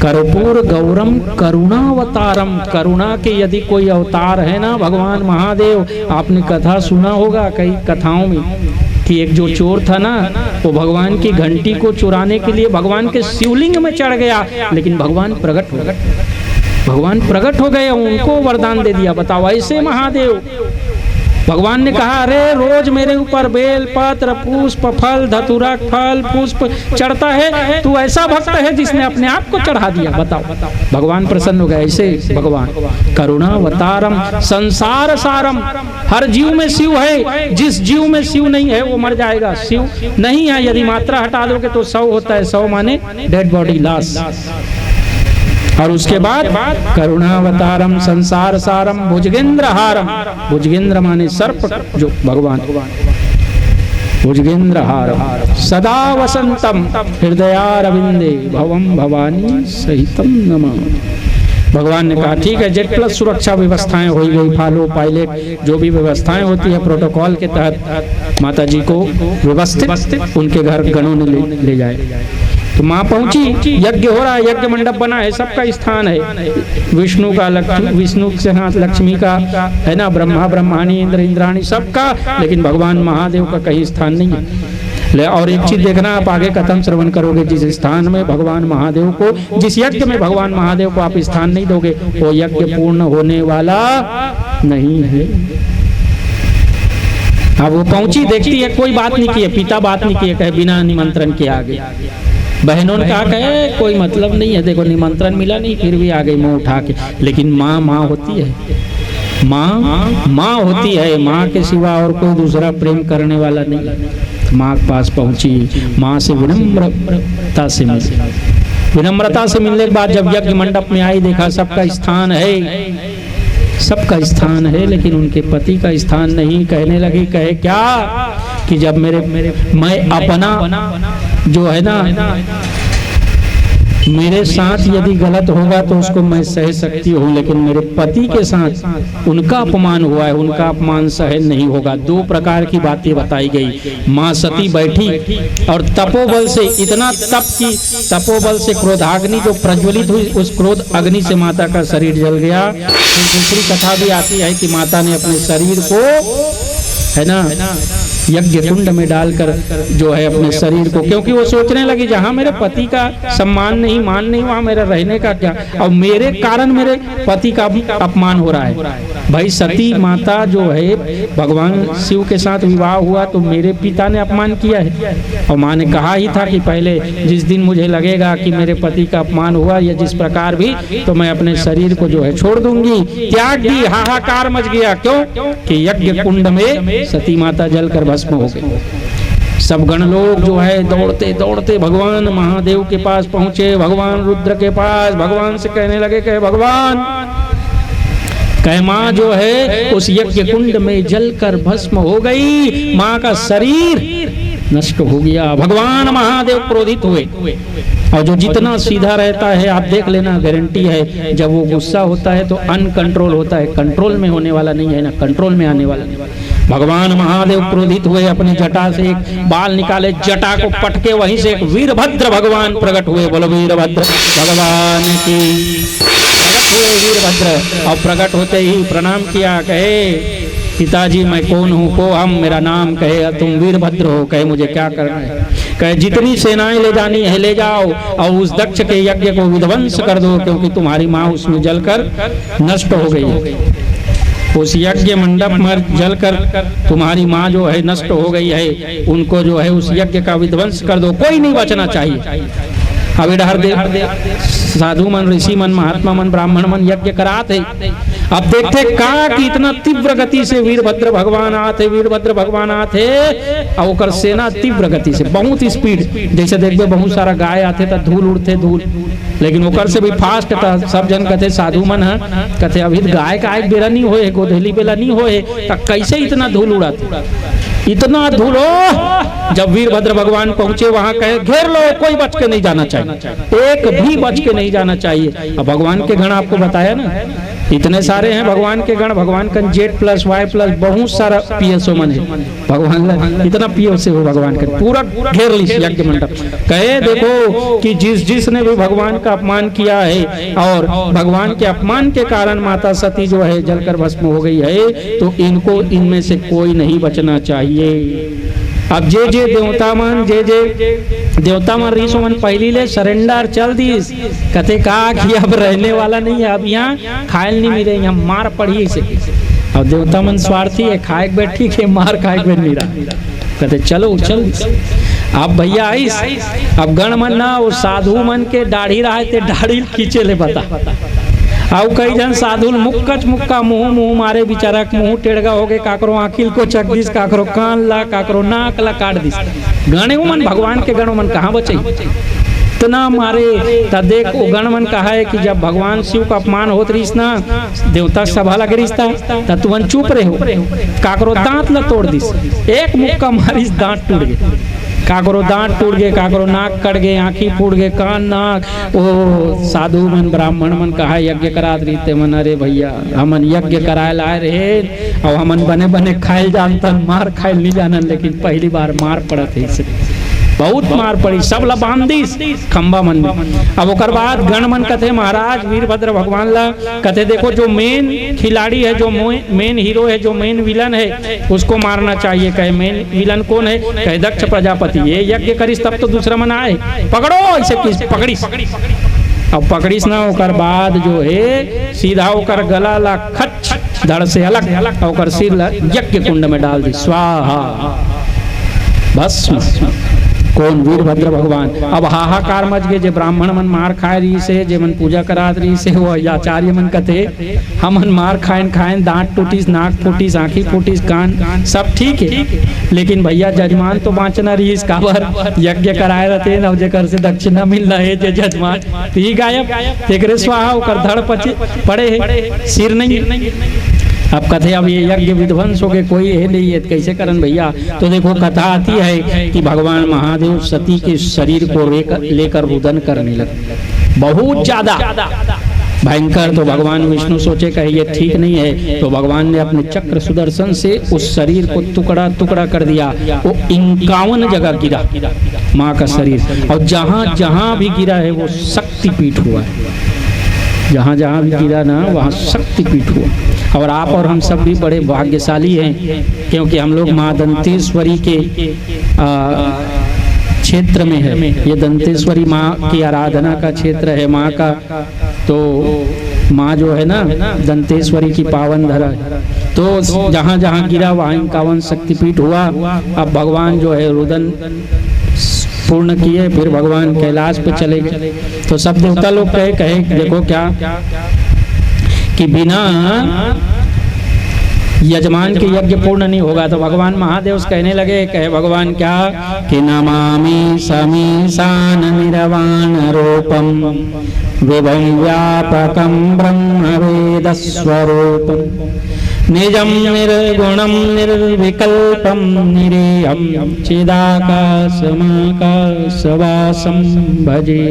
कर्पूर गौरम करुणावतारम। करुणा के यदि कोई अवतार है ना भगवान महादेव, आपने कथा सुना होगा कई कथाओं में कि एक जो चोर था ना, वो भगवान की घंटी को चुराने के लिए भगवान के शिवलिंग में चढ़ गया, लेकिन भगवान प्रकट हो गए, उनको वरदान दे दिया। बताओ, ऐसे महादेव। भगवान ने कहा, अरे रोज मेरे ऊपर बेल पत्र पुष्प फल धतूरा फल पुष्प चढ़ता है, तू ऐसा भक्त है जिसने अपने आप को चढ़ा दिया। बताओ, भगवान प्रसन्न हो गए। ऐसे भगवान करुणावतारम संसार सारम। हर जीव में शिव है, जिस जीव में शिव नहीं है वो मर जाएगा। शिव नहीं है, यदि मात्रा हटा दोगे तो 100 होता है। 100 माने डेड बॉडी लाश। और उसके बाद करुणावतारम संसार सारम भुजगेंद्र हारम। भुजगेंद्र माने सर्प, जो भगवान भुजगेंद्र हारम सदा वसंतम हृदयारविंदे भवम भवानी सहितम नमः। भगवान ने कहा, ठीक है, जेड प्लस सुरक्षा व्यवस्थाएं हो गई, फॉलो पायलट जो भी व्यवस्थाएं होती है प्रोटोकॉल के तहत माता जी को व्यवस्थित उनके घर गणों ने ले जाए। तो माँ पहुंची, यज्ञ हो रहा है, यज्ञ मंडप बना है, सबका स्थान है। विष्णु का विष्णु के हाथ लक्ष्मी का है ना, ब्रह्मा ब्रह्माणी इंद्र इंद्राणी सबका, लेकिन भगवान महादेव का कहीं स्थान नहीं है। और एक चीज देखना, आप आगे कथन श्रवण करोगे, जिस स्थान में भगवान महादेव को, जिस यज्ञ में भगवान महादेव को आप स्थान नहीं दोगे, वो यज्ञ पूर्ण होने वाला नहीं है। अब वो पहुंची, देखती है, कोई बात नहीं किए, पिता बात नहीं किए, कहे बिना निमंत्रण के आ गए। बहनों ने कहा, कहे कोई मतलब नहीं है, देखो निमंत्रण मिला नहीं, फिर भी आ गई मुंह उठा के। लेकिन माँ होती है, माँ होती है, माँ के सिवा और कोई दूसरा प्रेम करने वाला नहीं। माँ के पास पहुंची, माँ से विनम्रता से मिली। विनम्रता से मिलने के बाद जब यज्ञ मंडप में आई, देखा सबका स्थान है, सबका स्थान है, लेकिन उनके पति का स्थान नहीं। कहने लगी, कहे क्या कि जब मैं अपना जो है ना, मेरे साथ यदि गलत होगा तो उसको मैं सह सकती हूँ, लेकिन मेरे पति के साथ उनका अपमान हुआ है, उनका अपमान सहन नहीं होगा। 2 प्रकार की बातें बताई गई। माँ सती बैठी और तपोबल से इतना तप की, तपोबल से क्रोधाग्नि जो प्रज्वलित हुई, उस क्रोध अग्नि से माता का शरीर जल गया। फिर दूसरी कथा भी आती है कि माता ने अपने शरीर को है ना यज्ञ कुंड में डालकर जो है अपने शरीर को, क्योंकि वो सोचने लगी जहाँ मेरे पति का सम्मान नहीं मान नहीं, वहाँ मेरा रहने का क्या, और मेरे कारण मेरे पति का अपमान हो रहा है। भाई सती माता जो है, भगवान शिव के साथ विवाह हुआ तो मेरे पिता ने अपमान किया है, और माँ ने कहा ही था कि पहले जिस दिन मुझे लगेगा कि मेरे पति का अपमान हुआ या जिस प्रकार भी, तो मैं अपने शरीर को जो है छोड़ दूंगी। त्याग दी, हाहाकार मच गया। क्यों कि यज्ञ कुंड में सती माता जलकर भस्म हो गई। सब गण लोग जो है दौड़ते दौड़ते भगवान महादेव के पास पहुंचे, भगवान रुद्र के पास। भगवान से कहने लगे, कहे भगवान, कहे माँ जो है उस यज्ञ कुंड में जलकर भस्म हो गई, माँ का शरीर नष्ट हो गया। भगवान महादेव क्रोधित हुए, और जो जितना सीधा रहता है आप देख लेना, गारंटी है जब वो गुस्सा होता है तो अनकंट्रोल होता है, कंट्रोल में होने वाला नहीं है ना, कंट्रोल में आने वाला नहीं। भगवान महादेव क्रोधित हुए, अपनी जटा से एक बाल निकाले, जटा को पटके वहीं से एक वीरभद्र भगवान प्रकट हुए। बोलो वीरभद्र भगवान की। प्रकट हुए वीरभद्र, और प्रकट होते ही प्रणाम किया, कहे पिताजी मैं कौन हूँ, को हम, मेरा नाम, कहे तुम वीरभद्र हो, कहे मुझे क्या करना है, कहे जितनी सेनाएं ले जानी है ले जाओ, और उस दक्ष के यज्ञ को विध्वंस कर दो, क्योंकि तुम्हारी माँ उसमें जलकर नष्ट हो गई है। उस यज्ञ मंडप में जलकर तुम्हारी माँ जो है नष्ट हो गई है, उनको जो है उस यज्ञ का विध्वंस कर दो, कोई नहीं बचना चाहिए। अब इधर साधु मन, ऋषि मन, महात्मा मन, ब्राह्मण मन यज्ञ कराते। अब देखते का कि इतना तीव्र गति से वीरभद्र भगवान आते, वीरभद्र भगवान आते, और ओकर सेना तीव्र गति से, बहुत स्पीड, जैसे देखते बहुत सारा गाय आते तो धूल उड़ते धूल, लेकिन ओकर से भी फास्ट था। सब जन कहते साधु मन है, कहते अभी गाय का एक बेरा नहीं होए, गोधेली बेला नहीं होए, तो कैसे इतना धूल उड़ाते, इतना धूल हो। जब वीरभद्र भगवान पहुंचे वहां कहे घेर लो, कोई बच के नहीं जाना चाहिए, एक भी बच के नहीं जाना चाहिए। अब भगवान के गण आपको बताया ना, इतने सारे हैं भगवान के गण, भगवान का Z+Y+ बहुत सारा PSO मन है भगवान, इतना PSO हो भगवान का, पूरा घेर ली यज्ञ मंडप। कहे देखो कि जिसने भी भगवान का अपमान किया है और भगवान के अपमान के कारण माता सती जो है जलकर भस्म हो गई है, तो इनको इनमें से कोई नहीं बचना चाहिए। अब जे देवता मन ऋषि मन पहली ले सरेंडर चल दीस, कहते का कि अब रहने वाला नहीं है, अब यहाँ खायल नहीं मिले, यहाँ मार पड़ी इसे। अब देवता मन स्वार्थी है, खाए बैठी के मार खाए बैठ नहीं रहा, कहते चलो चल। अब भैया आइस, अब गण मन ना वो साधु मन के दाढ़ी रहा थे, दाढ़ी खींचे ले बता। अब कई जन साधु मुक्का मुंह मारे, बेचारा मुंह टेढ़गा हो गए, काकरो आंखिल को चक दिस, काकरो कान ला, काकरो नाक ला काट दिस। गणे मन भगवान के गण मन कहाँ बचे इतना मारे। तब देख वो गण मन कहा है कि जब भगवान शिव का अपमान होत रहीस ना, देवता सभा लग रहीस था, तब तुम चुप रहे हो, काकरो दांत ला तोड़ दिस, एक मुक्का मारिस दांत टूट गए, काकरो दांत टूट गए, काकरो नाक कट गए, आंखी फूट गए, कान नाक। ओ साधु मन ब्राह्मण मन कहा यज्ञ करात रही मन, अरे भैया हमन यज्ञ कराए लाए रहे और हमन बने बने खाए जानता, मार खाए नहीं जानन, लेकिन पहली बार मार पड़त है इसे, बहुत मार पड़ी, सब ला बांधिस खंबा मन में। अब ओकर बाद गण मन कथे महाराज वीरभद्र भगवान ला कथे देखो जो मेन खिलाड़ी है, जो मेन हीरो है, जो मेन विलन है, उसको मारना चाहिए। कहे मेन विलन कौन है? कहे दक्ष प्रजापति। ये यज्ञ करिस तब तो दूसरा मन आए, पकड़ो ऐसे पकड़िस। अब पकड़िस ना, ओकर बाद जो है सीधा ओकर गला ला खच धड़ से अलग, ओकर सिर ला यज्ञ कुंड में डाल दी, स्वाहा बस। कौन? वीरभद्र भगवान। अब हाहाकार मच गए, जे ब्राह्मण मन मार खाए रही से, जे मन पूजा करात रही से, वो आचार्य मन कथे हमन मार खाएन, दांत टूटिस, नाक फूटिस, आंखी फूटिस, कान सब ठीक है, लेकिन भैया जजमान तो बाँचना रही इस काबर यज्ञ कराए रहते न, जेकर से दक्षिणा मिल रहे जे जजमान तो गायब, तेकरे स्वाहा ओकर धड़ पड़े है, सिर नहीं। अब कथे अब ये यज्ञ विध्वंस हो गए, कोई है नहीं है, कैसे करन भैया? तो देखो कथा आती है कि भगवान महादेव सती के शरीर को लेकर रुदन करने लगे, बहुत ज्यादा भयंकर। तो भगवान विष्णु सोचे कहे ये ठीक नहीं है, तो भगवान ने अपने चक्र सुदर्शन से उस शरीर को टुकड़ा टुकड़ा कर दिया। वो 51 जगह गिरा माँ का शरीर, और जहाँ जहाँ भी गिरा है वो शक्तिपीठ हुआ है, जहाँ जहाँ भी गिरा ना वहाँ शक्तिपीठ हुआ। और आप और हम सब भी बड़े भाग्यशाली हैं, क्योंकि हम लोग माँ दंतेश्वरी के क्षेत्र में है। ये दंतेश्वरी माँ की आराधना का क्षेत्र है माँ का। तो माँ जो है ना दंतेश्वरी की पावन धरा है, तो जहाँ जहाँ गिरा वहाँ 51 शक्तिपीठ हुआ। अब भगवान जो है रुदन पूर्ण किए, फिर भगवान कैलाश पे चले गए। तो सब देवता लोग कहे देखो क्या कि बिना यजमान के यज्ञ पूर्ण नहीं होगा। तो भगवान महादेव कहने लगे, कहे भगवान क्या कि नमामि समीशान निर्वाण रूपम विभं व्यापकं ब्रह्म वेद स्वरूपम निजं निर्गुणं निर्विकल्पं निरीहं चिदाकाशमाकाशवासं भजे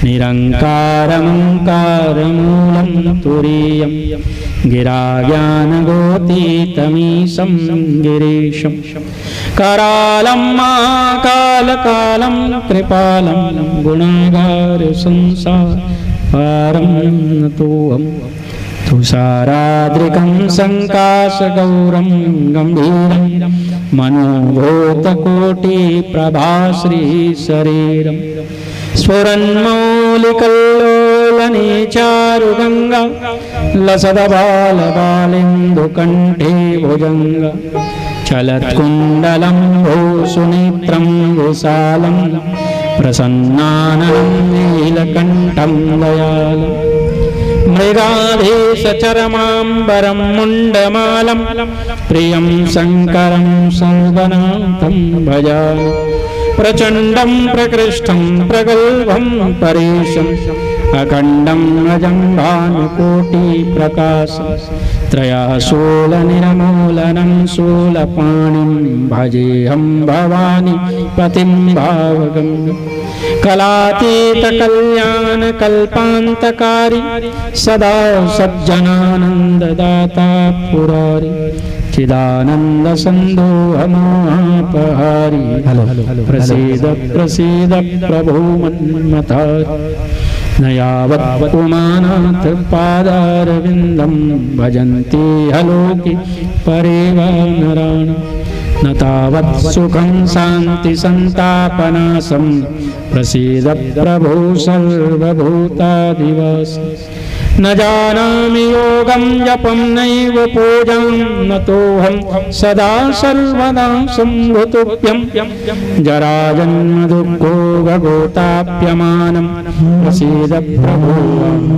निरंकारमंकारमूलं तुरीयं गिराज्ञानगोतीतमीशं गिरीशं करालं महाकालकालं कृपालं गुणागार संसारं नतोऽहं तुषाराद्रिकं संकाशगौरं गंभीरं मनोभूतकोटिप्रभाश्रीशरीरं स्फुरन्मौलिकल्लोलने चारुगंगा लसदबालबालेन्दुकण्ठे भुजंग चलत्कुण्डलं भूषुनेत्रं विशालं प्रसन्नाननं नीलकण्ठं दयालं मृगाधीशचरमाम्बरं मुण्डमालं प्रियं शङ्करं सौवनाथं भजामि प्रचंडं प्रकृष्टं प्रगल्भं परेशं अखंडं अजंभानुकोटिप्रकाशं त्रयाशूलनिर्मूलनं शूलपाणिं भजेऽहं भवानी पतिं भावगं कलातीत कल्याण कल्पांतकारी सदा सज्जनानंददाता पुरारी चिदानंद संदोहमापहारी प्रसीद प्रसीद प्रभो मन्मथारी न यावत् पुमानाथ पादारविन्दं भजन्ति हलोके परेव नराणाम् न तावत् सुखं शान्ति संतापनाशं प्रसीद प्रभो सर्वभूताधिवास न जानामि योगं जपं नैव पूजां नतोऽहं सदा सर्वदा शम्भुतुभ्यं जराजन्म दुःखो भगोताप्यमानं प्रसीद प्रभो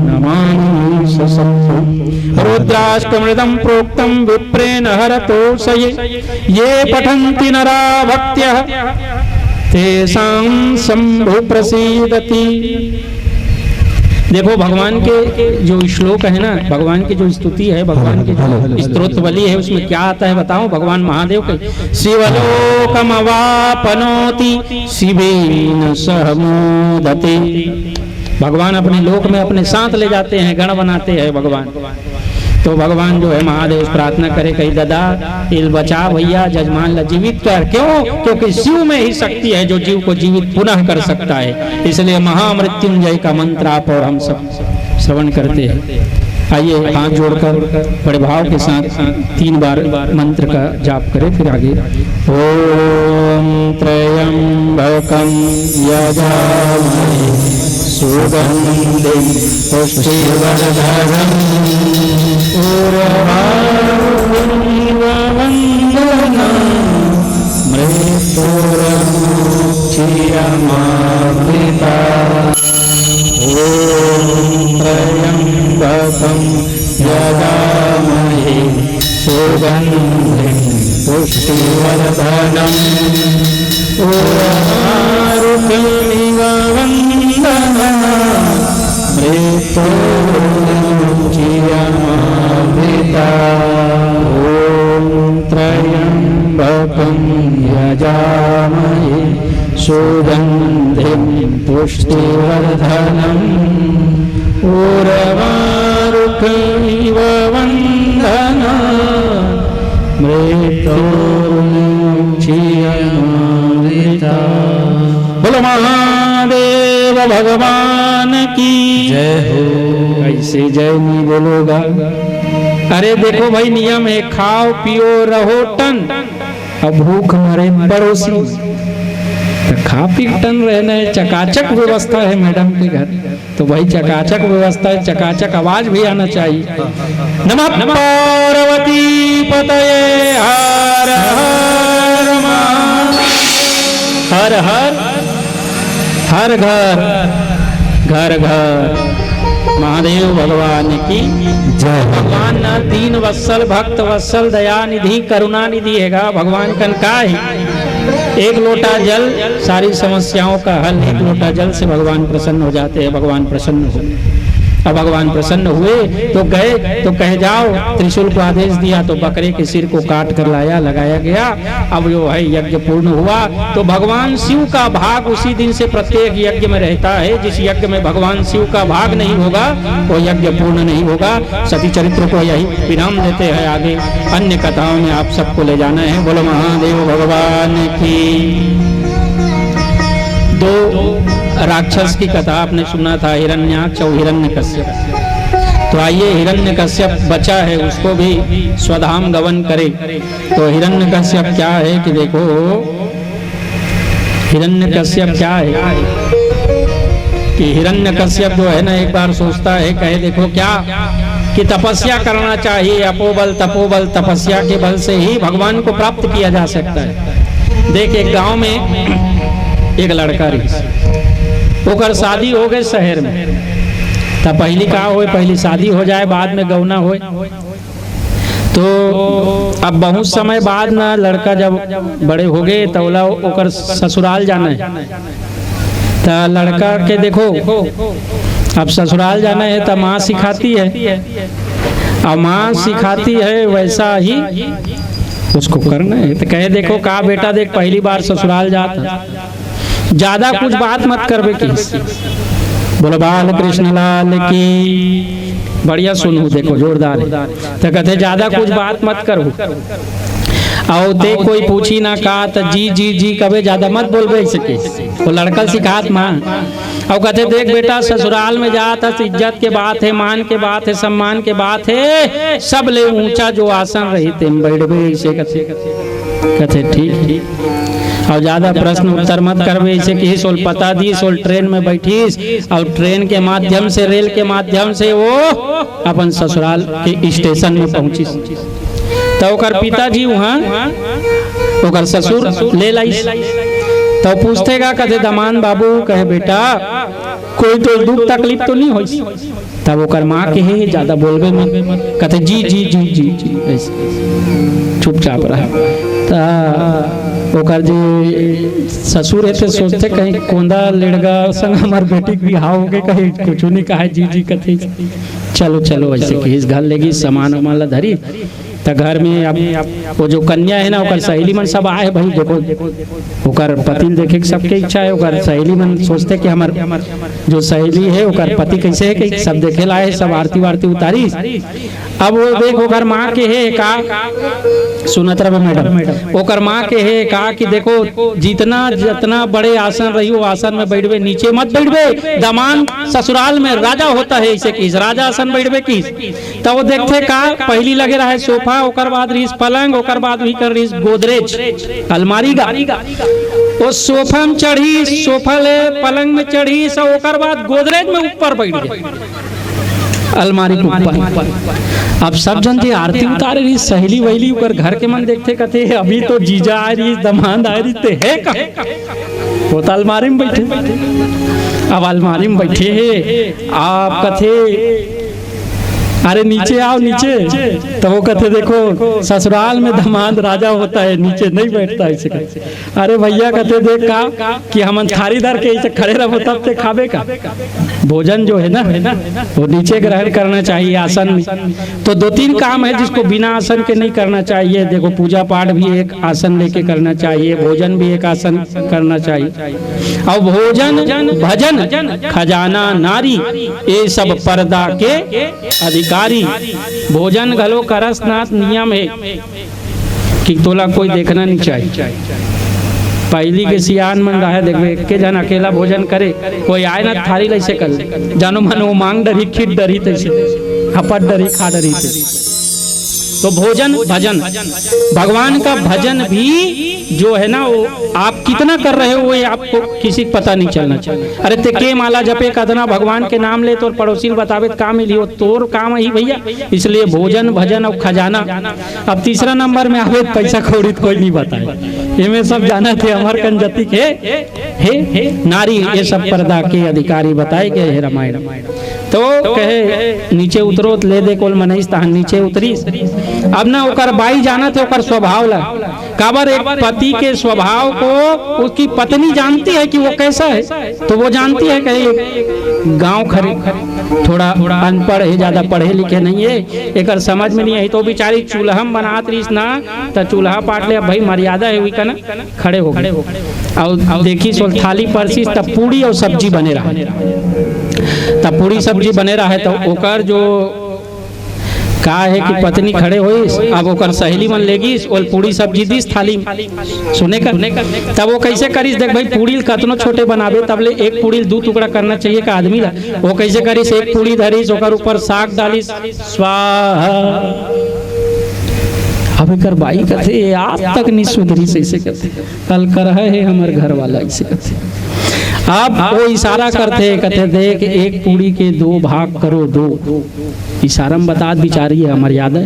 नमामि सशक्तं रुद्राष्टमृतं प्रोक्तं विप्रेण हरतोषये ये पठन्ति नरा भक्त्यः तेषां शम्भु प्रसीदति। देखो भगवान के जो श्लोक है ना, भगवान की जो स्तुति है, भगवान की जो स्तोत्रवली है, उसमें क्या आता है बताओ। भगवान महादेव के शिवलोकमवापनोति शिवेन सह मोदते। भगवान अपने लोक में अपने साथ ले जाते हैं, गण बनाते हैं भगवान। तो भगवान जो है महादेव प्रार्थना करे कही दादा इल बचा भैया जजमान ला जीवित कर। क्यों? क्योंकि शिव में ही शक्ति है जो जीव को जीवित पुनः कर सकता है। इसलिए महामृत्युंजय का मंत्र आप और हम सब श्रवण करते हैं। आइए हाथ जोड़कर बड़े भाव के साथ 3 बार मंत्र का जाप करें, फिर आगे। ओम त्र्यंबकं यजामहे सुगंधिं पुष्टिवर्धनम् उर्वारुकमिव वन्दनाम् मृत्युर्मुक्षीयमामृतात्। ओम त्र्यंबकं यजामहे सुगंधिं पुष्टिवर्धनम् उर्वारुकमिव वन्दनाम् मृत्युर्मुक्षीयमामृतात्। ओम त्र्यंबकं यजामहे सुगंधिं पुष्टिवर्धनम् उर्वारुकमिव वन्दनात् मृत्युर्मुक्षीयमामृतात्। बोलो महादेव भगवान की जय हो। ऐसे जय नहीं बोलोगा। अरे देखो भाई नियम है, खाओ पियो रहो टन, अब भूख मरे पड़ोसी। तो खा पी टन रहना है, चकाचक व्यवस्था है मैडम के घर। तो भाई चकाचक व्यवस्था है, चकाचक आवाज भी आना चाहिए। नमः पार्वती पतये हर हर हर हर हर घर घर घर महादेव भगवान की जय। भगवान न दीन वत्सल भक्त वत्सल दया निधि करुणा निधि हैगा। भगवान कनकाय एक लोटा जल सारी समस्याओं का हल। एक लोटा जल से भगवान प्रसन्न हो जाते हैं। भगवान प्रसन्न हो, अब भगवान प्रसन्न हुए तो गए तो कह जाओ, त्रिशूल को आदेश दिया तो बकरे के सिर को काट कर लाया, लगाया गया। अब जो है यज्ञ पूर्ण हुआ। तो भगवान शिव का भाग उसी दिन से प्रत्येक यज्ञ में रहता है। जिस यज्ञ में भगवान शिव का भाग नहीं होगा वो यज्ञ पूर्ण नहीं होगा। सती चरित्र को यही विराम देते हैं। आगे अन्य कथाओं में आप सबको ले जाना है। बोलो महादेव भगवान की। 2 राक्षस की कथा आपने सुना था, हिरण्याक्ष और हिरण्यकश्यप। तो आइए हिरण्यकश्यप बचा है, उसको भी स्वधाम गमन करे। तो हिरण्यकश्यप क्या है कि देखो हिरण्यकश्यप क्या है कि हिरण्यकश्यप जो है ना एक बार सोचता है, कहे देखो क्या कि तपस्या करना चाहिए। अपोबल तपोबल, तपस्या के बल से ही भगवान को प्राप्त किया जा सकता है। देख एक गांव में एक लड़का रही, ओकर शादी हो गए शहर में। तब पहली का हो, पहली शादी हो जाए, बाद में गौना हो। तो अब बहुत समय बाद ना लड़का जब बड़े हो गए तौला ओकर ससुराल जाना है। तो लड़का के देखो अब ससुराल जाना है तो माँ सिखाती है, अब माँ सिखाती है वैसा ही उसको करना है। तो कहे देखो का बेटा देख पहली बार ससुराल जाता ज्यादा कुछ बात मत करबे की। बोलो बाल कृष्ण लाल की। बढ़िया सुनू, देखो जोरदार है। तो कहते ज्यादा कुछ बात मत करो, और देख कोई पूछी ना का तो जी जी जी कभी ज्यादा मत बोलबे सके। वो लड़का सिखात माँ, और कहते देख बेटा ससुराल में जात है, इज्जत के बात है, मान के बात है, सम्मान के बात है, सब ले ऊंचा जो आसन रही थे बैठबे ऐसे। कहते ठीक। और ज्यादा प्रश्न उत्तर मत करबे ऐसे कि सोल पता दी सोल ट्रेन में बैठीस और ट्रेन के माध्यम से, रेल के माध्यम से वो अपन ससुराल के स्टेशन में पहुंची। तो ओकर पिताजी वहाँ ओकर ससुर ले लाइस। तो पूछतेगा कहते दमान बाबू, कहे बेटा कोई तो दुख तकलीफ तो नहीं होई। तब ओकर माँ के है ज्यादा बोलबे मत। कहते जी जी जी जी जी ऐसे चुपचाप रहा। ओकर जे ससुर है सोचते कहीं कोंदा लेड़गा संग हमार बेटी के बिहाव हो गए, कहीं कुछ नहीं कहा जी जी कथे। चलो चलो ऐसे कि इस घर लेगी सामान वामान धरी। तो घर में अब वो जो कन्या है ना ओकर सहेली मन सब आए भाई। देखो ओकर पति देखे सबके इच्छा है, ओकर सहेली मन सोचते कि हमार जो सहेली है ओकर पति कैसे है कि सब देखे लाए, सब आरती वारती उतारी। अब वो देख ओकर माँ के है का सुनत रहे मैडम, ओकर माँ के है का कि देखो जितना बड़े आसन रही वो आसन में बैठबे, नीचे मत बैठबे। दमान ससुराल में राजा होता है ऐसे कि राजा आसन बैठबे की। तो वो देखते का पहली लगे रहा है सोफा, ओकर बाद रही पलंग, ओकर बाद भी कर रही गोदरेज अलमारी गा। वो सोफा में चढ़ी, सोफा ले पलंग में चढ़ी, सब ओकर बाद गोदरेज में ऊपर बैठ गए, अलमारी के ऊपर। अब सब जन जी आरती उतारे रही, सहेली वहेली ओकर घर के मन देखते कहते अभी तो जीजा आ रही, दमाद आ रही ते है कहाँ? वो तो अलमारी में बैठे। अब अलमारी में बैठे है, आप कथे अरे नीचे आओ नीचे। तो वो कहते देखो ससुराल में दमाद राजा होता है, नीचे नहीं बैठता ऐसे। अरे भैया कहते देख का कि हम थारी दर के ऐसे खड़े रहो तब से खाबे का। भोजन जो है ना वो नीचे ग्रहण करना चाहिए आसन में। तो 2-3 काम है जिसको बिना आसन के नहीं करना चाहिए। देखो पूजा पाठ भी एक आसन लेके करना चाहिए, भोजन भी एक आसन करना चाहिए। और भोजन भजन खजाना नारी ये सब पर्दा के अधिकारी। भोजन घलो करसनाथ नियम है कि तोला कोई देखना नहीं चाहिए। पहली के सियान मन रहा है देखबे के जन अकेला भोजन करे, कोई आए ना थारी लैसे कर जानो मन वो मांग डरी खीट डरी तैसे हपट डरी खा डरी। तो भोजन भजन भगवान का भजन भी जो है ना वो आप कितना कर रहे हो वो आपको किसी को पता नहीं चलना चाहिए। अरे ते के माला जपे कदना भगवान के नाम ले तो पड़ोसी बतावे काम मिली हो तोर काम ही भैया। इसलिए भोजन भजन और खजाना। अब तीसरा नंबर में आवे पैसा कौड़ी कोई नहीं बताए, इनमें सब जाना थे हमार कंजती के हे नारी ये सब पर्दा के अधिकारी बताए गए है रामायण। तो कहे नीचे उतरो ले दे कोल मनईस तहन नीचे उतरी। अब ना ओकर बाई जाना थे ओकर स्वभाव ला काबर एक पति के स्वभाव को उसकी पत्नी जानती है कि वो कैसा है। तो वो जानती है कि गांव खरे थोड़ा अनपढ़ है, ज्यादा पढ़े लिखे नहीं है, एक समझ में नहीं है। तो बेचारी चूल्हा बनात रही ना तो चूल्हा पाट ले भाई मर्यादा है हुई का ना खड़े हो और देखी सो थाली परसी तब पूड़ी और सब्जी बने रहा। तब पूड़ी सब्जी बने रहा है तो ओकर जो का है कि पत्नी खड़े हुई। अब ओकर सहेली मन लेगी और पूड़ी सब्जी दीस थाली सुने कर। तब वो कैसे करीस देख भाई पूड़ी कतनो छोटे बनावे तब ले एक पूड़ी 2 टुकड़ा करना चाहिए का आदमी ला। वो कैसे करीस एक पूड़ी धरीस ओकर ऊपर साग डालिस स्वाहा। अब एकर बाई कहते आज तक नहीं सुधरी से ऐसे कहते कल कर है हमार घर वाला ऐसे कहते। अब वो इशारा करते कहते देख एक पूड़ी के 2 भाग करो 2 इशारा में बता बिचारी है मर्यादा।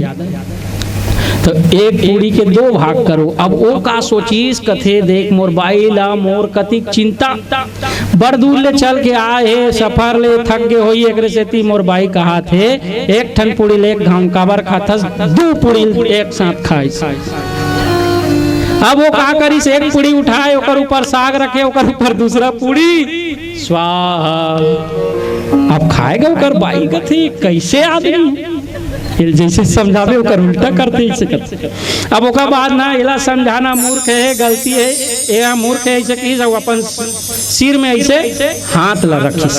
तो एक पूड़ी के 2 भाग करो। अब वो का सोचीस कथे देख मोर बाई ला मोर कतिक चिंता बड़ दूर ले चल के आए सफर ले थक गए होई एक सेती मोर बाई कहा थे एक ठन पूड़ी ले घाम काबर खाथस 2 पूड़ी एक साथ खाइस। अब वो का करिस एक पूड़ी उठाए ओकर ऊपर साग रखे ओकर ऊपर दूसरा पूड़ी स्वाहा। अब खाएगा ओकर बाई कथी कैसे आदमी जैसे समझावे ओकर उल्टा करते ऐसे करते। अब ओकर बाद ना इला समझाना मूर्ख है, गलती है, ये मूर्ख है ऐसे की सब अपन सिर में ऐसे हाथ ला रखी।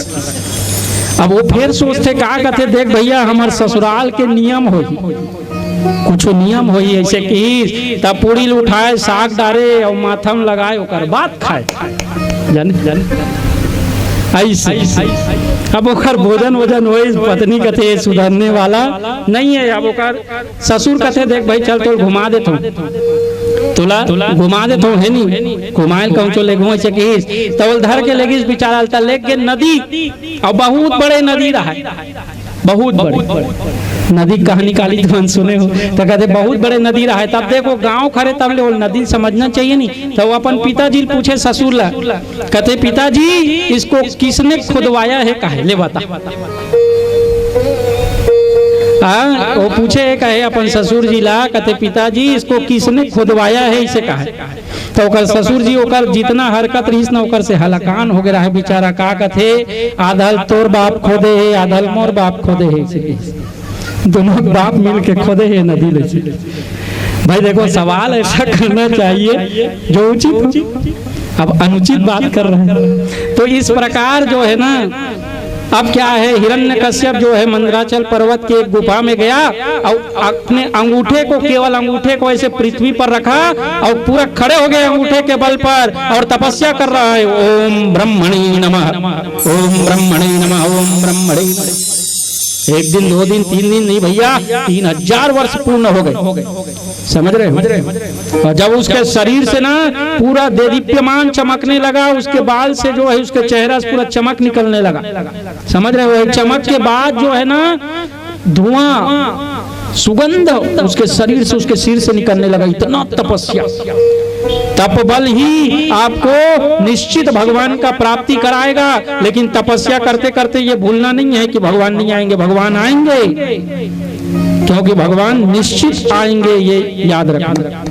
अब वो फिर सोचते का कहते, देख भैया हमार ससुराल के नियम हो, कुछ नियम हो ऐसे की, तब पूरी उठाए साग डारे और माथम लगाए ओकर बाद खाए, जाने ऐसे। अब ओकर भोजन वोजन हो, पत्नी कथे सुधरने वाला नहीं है। अब ओकर ससुर कथे, देख भाई चल तो घुमा देता हूँ, तुला घुमा देता हूँ, है नहीं घुमाए कहूँ चो ले घुमा सकीस, तवल धर के लेगिस बेचारा लेके नदी, और बहुत बड़े नदी रहा, बहुत बड़े नदी कहानी काली तुम सुने हो, तो कहते बहुत बड़े नदी रहा है। तब देखो गांव खड़े तब ले नदी समझना चाहिए नहीं। तो अपन पिताजी पूछे ससुर ला, कहते पिताजी इसको किसने खुदवाया है, काहे ले बता। वो पूछे कहे अपन ससुर जी ला, कहते पिताजी इसको किसने खुदवाया है, इसे कहा। तो ओकर ससुर जी ओकर जितना हरकत रहीस न ओकर से हलाकान हो गया है बेचारा। का कथे आधल तोर बाप खोदे है, आधल मोर बाप खोदे है, दोनों बाप मिल के खोदे है नदी ले। भाई देखो सवाल ऐसा करना चाहिए जो उचित, अब अनुचित बात कर रहे हैं। तो इस प्रकार जो है ना, अब क्या है, हिरण्यकश्यप जो है मंदराचल पर्वत के एक गुफा में गया और अपने अंगूठे को, केवल अंगूठे को ऐसे पृथ्वी पर रखा और पूरा खड़े हो गए अंगूठे के बल पर और तपस्या कर रहा है। ओम ब्रह्मणे नमः, ओम ब्रह्मणे नमः, ओम ब्रह्मणे नमः। एक दिन, 2 दिन, 3 दिन नहीं भैया, 3000 वर्ष पूर्ण हो गए, समझ रहे हो। और जब उसके शरीर से ना पूरा देदीप्यमान चमकने लगा, उसके बाल से जो है उसके चेहरा से पूरा चमक निकलने लगा, समझ रहे हो। चमक के बाद जो है ना धुआं, सुगंध उसके शरीर से, उसके सिर से निकलने लगा। इतना तपस्या, तप बल ही आपको निश्चित भगवान का प्राप्ति कराएगा। लेकिन तपस्या करते करते ये भूलना नहीं है कि भगवान नहीं आएंगे, भगवान आएंगे, क्योंकि भगवान निश्चित आएंगे, ये याद रखना।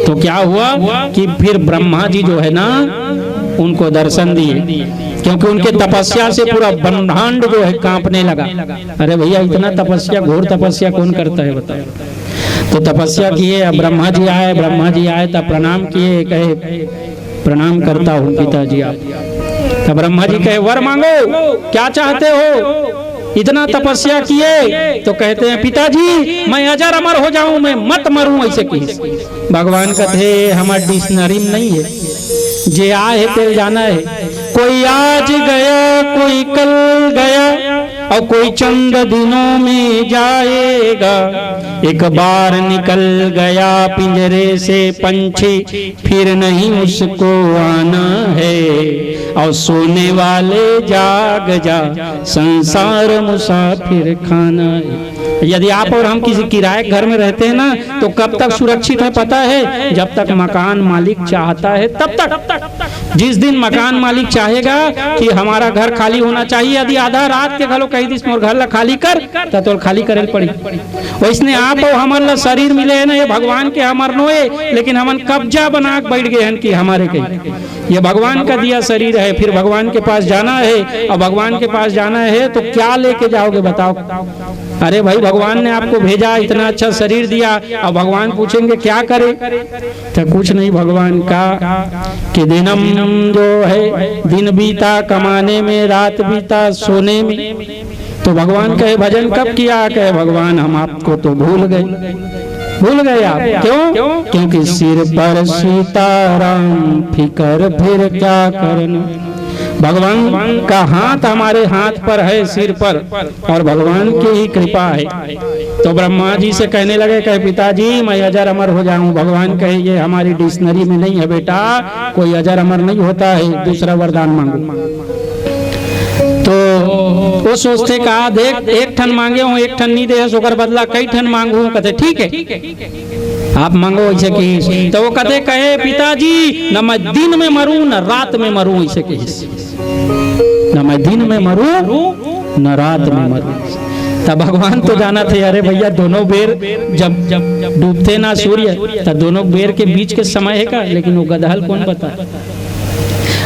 तो क्या हुआ कि फिर ब्रह्मा जी जो है ना उनको दर्शन दिए, क्योंकि उनके तपस्या से पूरा ब्रह्मांड जो है कांपने लगा। अरे भैया इतना तपस्या, घोर तपस्या कौन करता है बताओ। तो तपस्या किए, अब ब्रह्मा जी आए तब प्रणाम किए, कहे प्रणाम करता हूँ पिताजी आप। तब ब्रह्मा जी कहे वर मांगो, क्या चाहते हो, इतना तपस्या किए। तो कहते हैं पिताजी मैं अजर अमर हो जाऊं, मैं मत मरूं, ऐसे कही। भगवान कहते हमारे डिक्शनरी में नहीं है, जे आए तेल जाना है। कोई आज गया, कोई कल गया, और कोई चंद दिनों में जाएगा। एक बार निकल गया पिंजरे से पंछी, फिर नहीं उसको आना है। और सोने वाले जाग जा, संसार मुसाफिर खाना है। यदि आप और हम किसी किराए घर में रहते हैं ना, तो कब तक सुरक्षित है पता है, जब तक मकान मालिक चाहता है तब तक। जिस दिन मकान मालिक चाहेगा कि हमारा घर खाली होना चाहिए, यदि आधा रात के घलो कही दिस मोर घर ला खाली कर, तो खाली करे पड़ी। वैसने आप और हमारे शरीर मिले है ना, ये भगवान के हमार नोए, लेकिन हमन कब्जा बना बैठ गए हैं कि हमारे कहीं, ये भगवान का दिया शरीर है। फिर भगवान के पास जाना है, और भगवान के पास जाना है तो क्या लेके जाओगे बताओ। अरे भाई भगवान ने आपको भेजा, इतना अच्छा शरीर दिया, और भगवान पूछेंगे क्या करे, तो कुछ नहीं। भगवान का कि दिनम जो है, दिन बीता कमाने में, रात बीता सोने में। तो भगवान कहे भजन कब किया, कहे भगवान हम आपको तो भूल गए आप। क्यों? क्योंकि सिर पर सीताराम, फिकर फिर क्या करना। भगवान का हाथ हमारे हाथ पर है, सिर पर, और भगवान की ही कृपा है। तो ब्रह्मा जी से कहने लगे, कहे पिताजी मैं अजर अमर हो जाऊं। भगवान कहे ये हमारी डिक्शनरी में नहीं है बेटा, कोई अजर अमर नहीं होता है, दूसरा वरदान मांगो। तो वो सोचते कहा देख एक ठन मांगे हूँ, एक ठन नहीं दे, सोकर बदला कई ठन मांगू। कहते ठीक है आप मांगो ऐसे की। तो वो कहे पिताजी न मैं दिन में मरूं न रात में मरूं, ऐसे कही, न मैं दिन में मरूं न रात में मरूं। तब भगवान तो जाना थे, अरे भैया दोनों बेर जब डूबते ना सूर्य, तब दोनों बेर के बीच के समय है का, लेकिन वो गदहल कौन बता।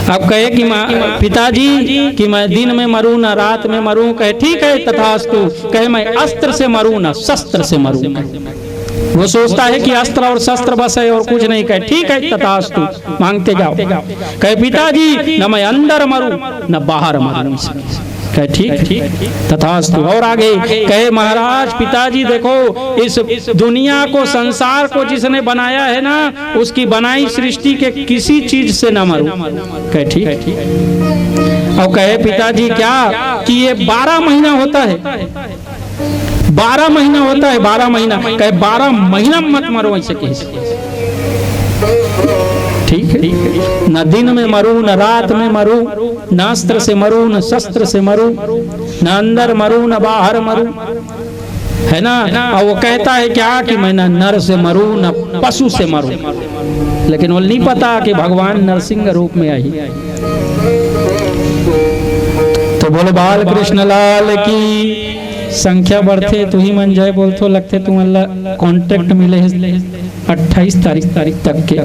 अब कहे कि पिताजी कि मैं दिन में मरूं ना रात में मरूं, कहे ठीक है तथास्तु। कहे मैं अस्त्र से मरूं ना शस्त्र से मरूं। वो सोचता है कि अस्त्र और शस्त्र बस है और कुछ नहीं। कहे ठीक है तथास्तु, मांगते जाओ। कहे पिताजी न मैं अंदर मरूं न बाहर मरूं। कहे ठीक तथास्तु। और आगे कहे महाराज पिताजी देखो इस दुनिया को संसार को जिसने बनाया है ना, उसकी बनाई सृष्टि के किसी चीज से न मरूं। कहे ठीक। और कहे पिताजी क्या कि ये 12 महीना होता है, 12 महीना होता है, 12 महीना। कहे 12 महीना मत मरो ऐसे कैसे। ठीक है, न दिन में मरूं न रात में मरूं, न अस्त्र से मरूं न शस्त्र से मरूं, न अंदर मरूं न बाहर मरूं, है ना। और वो कहता है क्या कि मैं न नर से मरूं न पशु से मरूं। लेकिन वो नहीं पता कि भगवान नरसिंह रूप में आई। तो बोले बाल कृष्ण लाल की। संख्या बढ़ते तू ही मन जाए बोलते लगते तुम अल्लाह कॉन्ट्रैक्ट मिले 28 तारीख तक के।